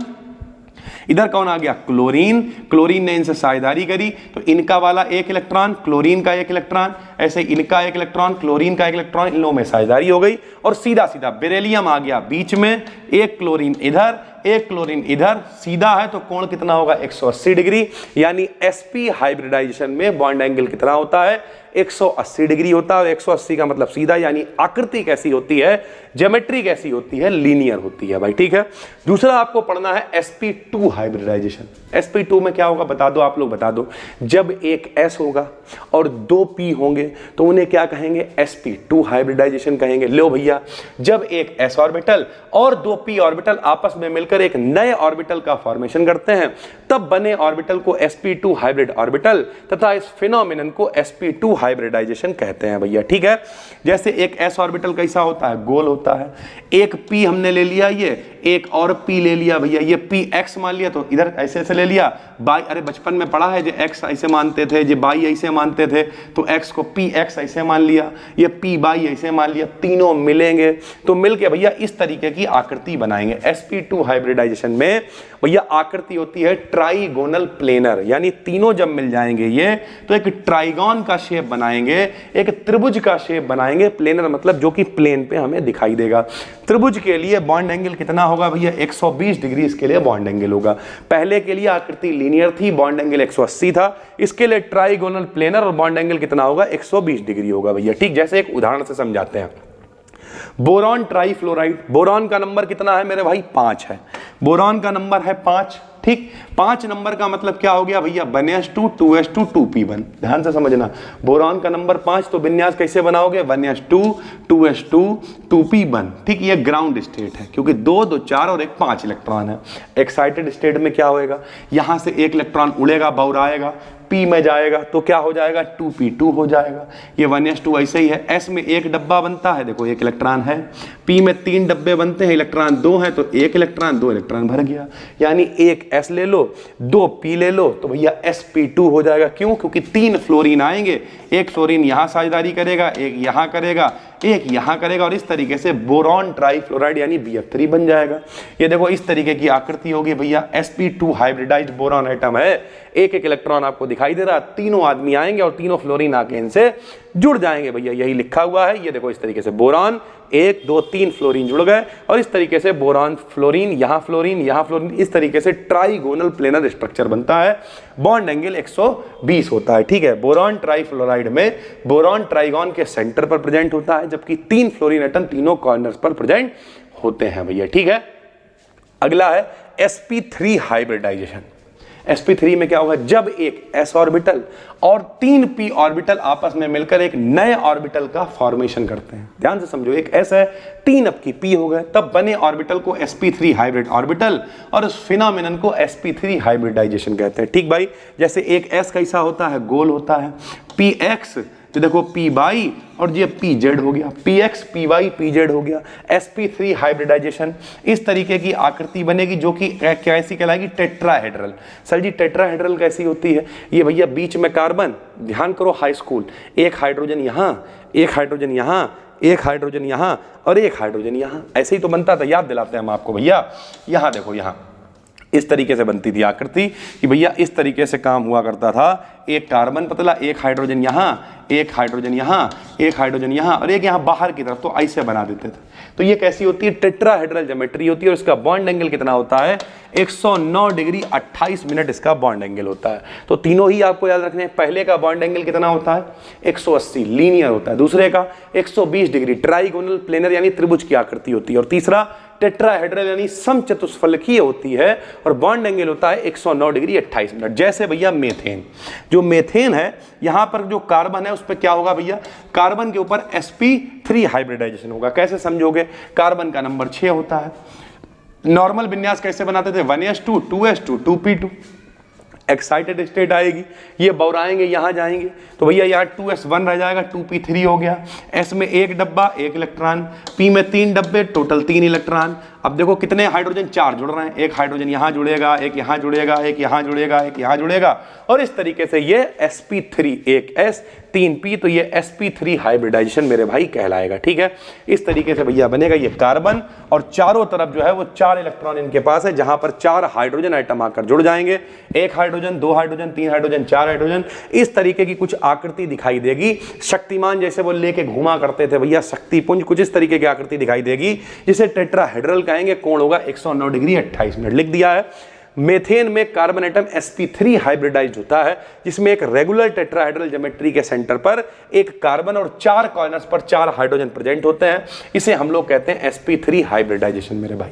इधर कौन आ गया, क्लोरीन। क्लोरीन ने इनसे साझेदारी करी तो इनका वाला एक इलेक्ट्रॉन, क्लोरीन का एक इलेक्ट्रॉन, ऐसे इनका एक इलेक्ट्रॉन, क्लोरीन का एक इलेक्ट्रॉन, इन लोगों में साझेदारी हो गई और सीधा सीधा बेरिलियम आ गया बीच में, एक क्लोरीन इधर, एक क्लोरीन इधर, सीधा है तो कोण कितना होगा, 180 डिग्री। यानी sp हाइब्रिडाइजेशन में बॉन्ड एंगल कितना होता है, 180 डिग्री होता है। 180 का मतलब सीधा, यानी आकृति कैसी होती है, ज्योमेट्री कैसी होती है, लीनियर होती है भाई, ठीक है। दूसरा आपको पढ़ना है sp2 हाइब्रिडाइजेशन। sp2 में क्या होगा बता दो, आप लोग बता दो। जब एक s होगा और 2 p होंगे तो उन्हें क्या कहेंगे, sp2 हाइब्रिडाइजेशन कहेंगे। लो भैया, जब एक s ऑर्बिटल और 2 p ऑर्बिटल आपस में मिलकर एक नए ऑर्बिटल का फॉर्मेशन करते हैं, तब बने ऑर्बिटल को sp2 हाइब्रिड ऑर्बिटल, तथा इस फिनोमिनन को sp2 हाइब्रिडाइजेशन कहते हैं भैया, ठीक है। जैसे एक s ऑर्बिटल कैसा होता है, गोल होता है। एक p हमने ले लिया, ये एक और p ले लिया भैया, ये px मान लिया तो इधर ऐसे ऐसे ले लिया। बाई, अरे बचपन में पढ़ा है, जो x ऐसे मानते थे, जो बाई ऐसे मानते थे, तो x को px ऐसे मान लिया, ये p बाई ऐसे मान लिया। तीनों मिलेंगे तो मिलके भैया इस तरीके की आकृति बनाएंगे। sp2 हाइब्रिडाइजेशन में भैया आकृति होती है ट्राइगोनल प्लेनर, यानी तीनों जब मिल जाएंगे ये तो एक ट्राइगोन का शेप बनाएंगे, एक त्रिभुज का शेप बनाएंगे। प्लेनर मतलब जो कि प्लेन पे हमें दिखाई देगा। त्रिभुज के लिए बॉन्ड एंगल कितना होगा भैया, 120 डिग्री इसके लिए बॉन्ड एंगल होगा। पहले के लिए आकृति लीनियर थी, बॉन्ड एंगल 180 था। इसके लिए ट्राइगोनल प्लेनर और बॉन्ड एंगल कितना होगा, 120 डिग्री होगा भैया, ठीक। जैसे एक उदाहरण से समझाते हैं, बोरॉन ट्राइफ्लोराइड, बोरॉन का नंबर कितना है मेरे भाई, 5 है। बोरॉन का नंबर है 5, ठीक। 5 नंबर का मतलब क्या हो गया भैया, 1s2 2s2 2p1। ध्यान से समझना, बोरॉन का नंबर 5, तो विन्यास कैसे बनाओगे, 1s2 2s2 2p1, ठीक। ये ग्राउंड स्टेट है क्योंकि 2 2 4 और एक 5 इलेक्ट्रॉन है। एक्साइटेड स्टेट में क्या होएगा, यहां से एक इलेक्ट्रॉन उड़ेगा, बौराएगा, p में जाएगा तो क्या हो जाएगा, 2p2 हो जाएगा। ये 1s2 ऐसे ही है। s में एक डब्बा बनता है, देखो एक इलेक्ट्रॉन है। p में 3 डब्बे बनते हैं, इलेक्ट्रॉन 2 है तो एक इलेक्ट्रॉन 2 इलेक्ट्रॉन भर गया। यानी एक s ले लो, 2 p ले लो, तो भैया sp2 हो जाएगा। क्यों, क्योंकि 3 फ्लोरीन आएंगे, एक फ्लोरीन यहां साझेदारी करेगा, एक यहां करेगा, एक यहां करेगा, और इस तरीके से बोरॉन ट्राइफ्लोराइड यानी BF3 बन जाएगा। ये देखो इस तरीके की आकृति होगी भैया, sp2 हाइब्रिडाइज्ड बोरॉन एटम है। एक एक इलेक्ट्रॉन आपको दिखाई दे रहा, तीनों आदमी आएंगे और तीनों फ्लोरीन आके इनसे जुड़ जाएंगे भैया, यही लिखा हुआ है। ये देखो इस तरीके से बोरॉन, 1 2 3 फ्लोरीन जुड़ गए और इस तरीके से बोरॉन फ्लोरीन, यहाँ फ्लोरीन, यहाँ फ्लोरीन, इस तरीके से ट्राइगोनल प्लेनर स्ट्रक्चर बनता है। बॉन्ड एंगल 120 होता है। ठीक है, बोरॉन ट्राइफ्लोराइड में बोरॉन ट्राइगोन के सेंटर पर प्रेजेंट होता है, जबकि 3 फ्लोरीन एटम तीनों कॉर्नर्स पर प्रेजेंट होते हैं भैया। ठीक है, अगला है sp3 हाइब्रिडाइजेशन। sp3 में क्या होगा, जब एक s ऑर्बिटल और 3 p ऑर्बिटल आपस में मिलकर एक नए ऑर्बिटल का फॉर्मेशन करते हैं। ध्यान से समझो, एक s है, 3 अब की p हो गए, तब बने ऑर्बिटल को sp3 हाइब्रिड ऑर्बिटल, और उस फिनोमेनन को sp3 हाइब्रिडाइजेशन कहते हैं। ठीक भाई, जैसे एक s कैसा होता है, गोल होता है, px तो देखो पी बाई और ये पी जेड हो गया, P X P Y P Z हो गया। sp3 हाइब्रिडाइजेशन, इस तरीके की आकृति बनेगी जो कि कैसी कहलाएगी, टेट्राहेड्रल। सर जी टेट्राहेड्रल कैसी होती है, ये भैया बीच में कार्बन, ध्यान करो हाई स्कूल, एक हाइड्रोजन यहाँ, एक हाइड्रोजन यहाँ, एक हाइड्रोजन यहाँ और एक हाइड्रोजन यहाँ, ऐसे ही तो बनता था, याद दिलाते हैं हम आपको भैया। यहाँ देखो, यहाँ इस तरीके से बनती थी आकृति कि भैया इस तरीके से काम हुआ करता था, एक कार्बन पतला, एक हाइड्रोजन यहाँ, एक हाइड्रोजन यहाँ, एक हाइड्रोजन यहाँ और एक यहाँ बाहर की तरफ, तो ऐसे बना देते थे। तो ये कैसी होती है, टेट्राहेड्रल ज्योमेट्री होती है और इसका बॉन्ड एंगल कितना होता है, 109 डिग्री 28 मिनट इसका बॉन्ड एंगल होता है। तो तीनों ही आपको याद रखने हैं। पहले का बॉन्ड एंगल कितना होता है, 180 लीनियर होता है, दूसरे का 120 डिग्री ट्राइगोनल प्लेनर यानी त्रिभुज की आकृति होती है, और तीसरा टेट्राहेड्रल यानी समचतुष्फलकीय होती है और बॉन्ड एंगल होता है 109 डिग्री 28 मिनट। जैसे भैया मेथेन, जो मेथेन है यहाँ पर जो कार्बन है उस पर क्या होगा भैया, कार्बन के ऊपर sp3 हाइब्रिडाइजेशन होगा। कैसे समझोगे, कार्बन का नंबर 6 होता है। नॉर्मल विन्यास कैसे बनाते थे, 1s2 2s2 2p2, excited state आएगी, ये बोराएंगे यहाँ जाएंगे, तो भैया यहाँ 2s1 रह जाएगा, 2p3 हो गया, s में 1 डब्बा 1 इलेक्ट्रॉन, p में 3 डब्बे टोटल 3 इलेक्ट्रॉन। अब देखो कितने हाइड्रोजन, 4 जुड़ रहे हैं, एक हाइड्रोजन यहाँ जुड़ेगा, एक यहाँ जुड़ेगा, एक यहाँ जुड़ेगा, एक यहाँ जुड़ेगा, और इस तरीके से ये sp3, एक s 3p, तो ये sp3 हाइब्रिडाइजेशन मेरे भाई कहलाएगा। ठीक है, इस तरीके से भैया बनेगा ये कार्बन, और चारों तरफ जो है वो 4 इलेक्ट्रॉन इनके पास है, जहां पर 4 हाइड्रोजन आइटम आकर जुड़ जाएंगे, 1 हाइड्रोजन 2 हाइड्रोजन 3 हाइड्रोजन 4 हाइड्रोजन, इस तरीके की कुछ आकृति दिखाई देगी। शक्तिमान जैसे वो लेके घुमा करते थे भैया, शक्तिपुंज, कुछ इस तरीके की आकृति दिखाई देगी, जिसे टेट्राहेड्रल कहेंगे। कोण होगा 109 डिग्री 28 मिनट, लिख दिया है। मेथेन में कार्बन एटम sp3 हाइब्रिडाइज्ड होता है, जिसमें एक रेगुलर टेट्राहेड्रल ज्योमेट्री के सेंटर पर एक कार्बन और 4 कॉर्नर्स पर 4 हाइड्रोजन प्रेजेंट होते हैं। इसे हम लोग कहते हैं sp3 हाइब्रिडाइजेशन मेरे भाई।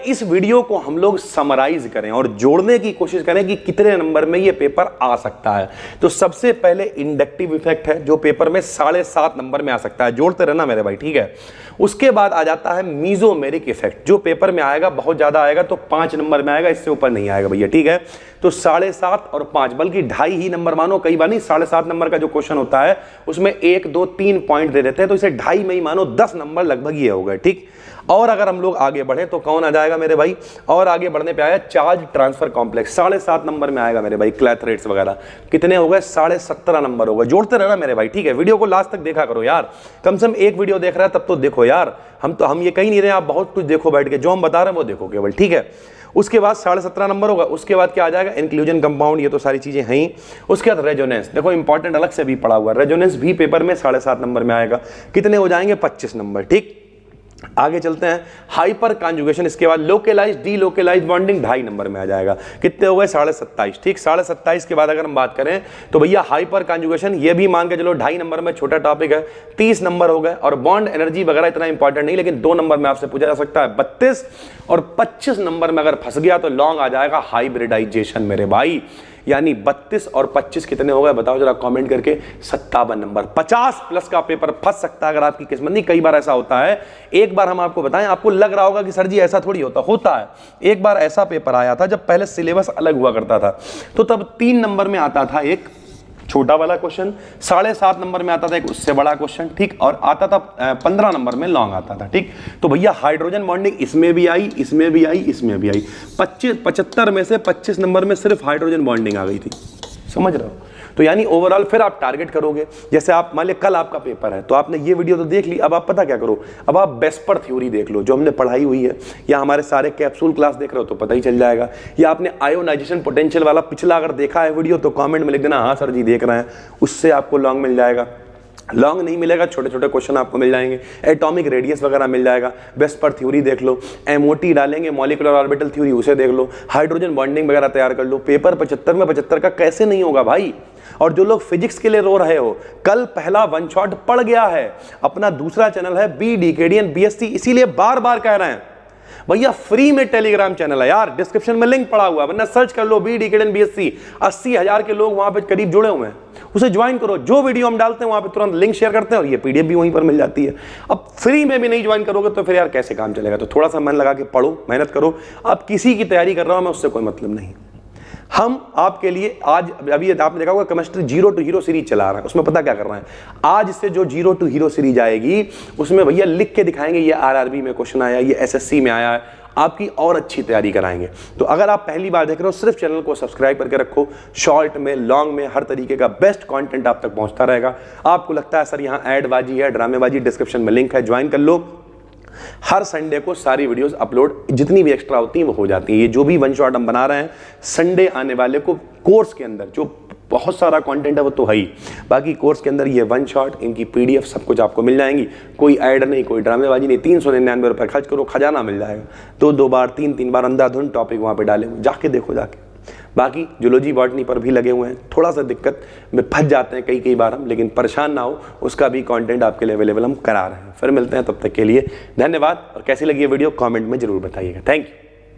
इस वीडियो को हम लोग समराइज करें और जोड़ने की कोशिश करें कि कितने नंबर में ये पेपर आ सकता है। तो सबसे पहले इंडक्टिव इफेक्ट है, जो पेपर में 7.5 नंबर में आ सकता है, जोड़ते रहना मेरे भाई। ठीक है, उसके बाद आ जाता है मीजोमेरिक इफेक्ट, जो पेपर में आएगा, बहुत ज्यादा आएगा तो 5 नंबर में आएगा, इससे ऊपर नहीं आएगा भैया। ठीक है, तो 7.5 और 5 बल्कि 2.5 ही नंबर मानो, कई बार नहीं 7.5 नंबर का जो क्वेश्चन होता है उसमें 1 2 3 पॉइंट दे देते हैं, तो इसे 2.5 में ही मानो 10 नंबर लगभग ये हो गए। ठीक, और अगर हम लोग आगे बढ़े तो कौन आ जाएगा मेरे भाई, और आगे बढ़ने पे आया चार्ज ट्रांसफर कॉम्प्लेक्स, 7.5 नंबर में आएगा मेरे भाई। क्लैथरेट्स वगैरह कितने हो गए, 17.5 नंबर हो गए। जोड़ते रहना मेरे भाई। ठीक है, वीडियो को लास्ट तक देखा करो यार, कम से कम एक वीडियो देख रहा है तब तो देखो यार, हम ये कहीं नहीं रहे, आप बहुत कुछ देखो बैठ के, जो हम बता रहे हैं वो देखो केवल। ठीक है, उसके बाद 17.5 नंबर होगा। उसके बाद क्या आ जाएगा, इंक्लूजन कंपाउंड, ये तो सारी चीजें हैं ही। उसके बाद रेजोनेंस, देखो इंपॉर्टेंट अलग से भी पड़ा हुआ, रेजोनेंस भी पेपर में 7.5 नंबर में आएगा। कितने हो जाएंगे, 25 नंबर। ठीक, आगे चलते हैं, हाइपर कॉन्जुगेशन, इसके बाद लोकेलाइज्ड डीलोकेलाइज्ड बॉन्डिंग 2.5 नंबर में आ जाएगा। कितने हो गए, 27.5। ठीक, 27.5 के बाद अगर हम बात करें तो भैया हाइपर कॉन्जुगेशन, ये भी मान के चलो 2.5 नंबर में, छोटा टॉपिक है, 30 नंबर हो गए। और बॉन्ड एनर्जी वगैरह इतना इंपॉर्टेंट नहीं, लेकिन 2 नंबर में आपसे पूछा जा सकता है 32, और 25 नंबर में अगर फंस गया तो लॉन्ग आ जाएगा हाइब्रिडाइजेशन मेरे भाई। यानी 32 और 25 कितने हो गए बताओ जरा कमेंट करके, 57 नंबर। 50 प्लस का पेपर फंस सकता है अगर आपकी किस्मत नहीं। कई बार ऐसा होता है, एक बार हम आपको बताएं, आपको लग रहा होगा कि सर जी ऐसा थोड़ी होता है। एक बार ऐसा पेपर आया था जब पहले सिलेबस अलग हुआ करता था, तो तब 3 नंबर में आता था एक छोटा वाला क्वेश्चन, 7.5 नंबर में आता था एक उससे बड़ा क्वेश्चन। ठीक, और आता था 15 नंबर में लॉन्ग आता था। ठीक, तो भैया हाइड्रोजन बॉन्डिंग इसमें भी आई, इसमें भी आई, इसमें भी आई। 75 में से 25 नंबर में सिर्फ हाइड्रोजन बॉन्डिंग आ गई थी, समझ रहे हो। तो यानी ओवरऑल फिर आप टारगेट करोगे, जैसे आप मान लिया कल आपका पेपर है, तो आपने ये वीडियो तो देख ली, अब आप पता क्या करो, अब आप बेस्पर थ्योरी देख लो जो हमने पढ़ाई हुई है, या हमारे सारे कैप्सूल क्लास देख रहे हो तो पता ही चल जाएगा, या आपने आयोनाइजेशन पोटेंशियल वाला पिछला अगर देखा है वीडियो तो कमेंट में लिख देना हाँ सर जी देख रहे हैं, उससे आपको लॉन्ग मिल जाएगा। लॉन्ग नहीं मिलेगा, छोटे छोटे क्वेश्चन आपको मिल जाएंगे, एटॉमिक रेडियस वगैरह मिल जाएगा, वेस्पर थ्योरी देख लो, एमओटी डालेंगे, मॉलिकुलर ऑर्बिटल थ्योरी उसे देख लो, हाइड्रोजन बॉन्डिंग वगैरह तैयार कर लो। पेपर 75 में 75 का कैसे नहीं होगा भाई। और जो लोग फिजिक्स के लिए रो रहे हो, कल पहला वन शॉट पड़ गया है। अपना दूसरा चैनल है बी डीकेडीएन बीएससी, इसीलिए बार बार कह रहे हैं भैया फ्री में टेलीग्राम चैनल है यार, डिस्क्रिप्शन में लिंक पड़ा हुआ है, वरना सर्च कर लो बी डीकेडीएन बीएससी। 80,000 के लोग वहां पे करीब जुड़े हुए हैं, उसे ज्वाइन करो। जो वीडियो हम डालते हैं वहां पे तुरंत लिंक शेयर करते हैं और ये पीडीएफ भी वहीं पर मिल जाती है। अब फ्री में भी नहीं ज्वाइन करोगे तो फिर यार कैसे काम चलेगा। तो थोड़ा सा मन लगा के पढ़ो, मेहनत करो। अब किसी की तैयारी कर रहा हूं मैं, उससे कोई मतलब नहीं। हम आपके लिए आज अभी आपने देखा होगा केमिस्ट्री 0 to हीरो सीरीज चला रहा है, उसमें पता क्या कर रहे हैं, आज से जो 0 to हीरो सीरीज आएगी उसमें भैया लिख के दिखाएंगे ये आरआरबी में क्वेश्चन आया, ये एसएससी में आया है, आपकी और अच्छी तैयारी कराएंगे। तो अगर आप पहली बार देख रहे हो, सिर्फ चैनल को सब्सक्राइब करके रखो। शॉर्ट में, लॉन्ग में, हर तरीके का बेस्ट कंटेंट आप तक पहुंचता रहेगा। आपको लगता है सर यहाँ ऐडबाजी है, ड्रामेबाजी, डिस्क्रिप्शन में लिंक है, ज्वाइन कर लो। हर संडे को सारी वीडियोस अपलोड जितनी भी एक्स्ट्रा होती हैं वो हो जाती हैं। ये जो भी वन शॉट हम बना रहे हैं, संडे आने वाले को कोर्स के अंदर जो बहुत सारा कंटेंट है वो तो है ही, बाकी कोर्स के अंदर ये वन शॉट, इनकी पीडीएफ सब कुछ आपको मिल जाएंगी। कोई ऐड नहीं, कोई ड्रामेबाजी नहीं। 399 रुपये खर्च करो, खजाना मिल जाएगा। 2 बार 3 बार अंधाधुंध टॉपिक वहाँ पे डाले हुए, जाके देखो जाके। बाकी जूलॉजी बॉटनी पर भी लगे हुए हैं, थोड़ा सा दिक्कत में फंस जाते हैं कई बार हम, लेकिन परेशान ना हो, उसका भी कंटेंट आपके लिए अवेलेबल हम करा रहे हैं। फिर मिलते हैं, तब तक के लिए धन्यवाद। और कैसी लगी ये वीडियो कमेंट में जरूर बताइएगा। Thank you.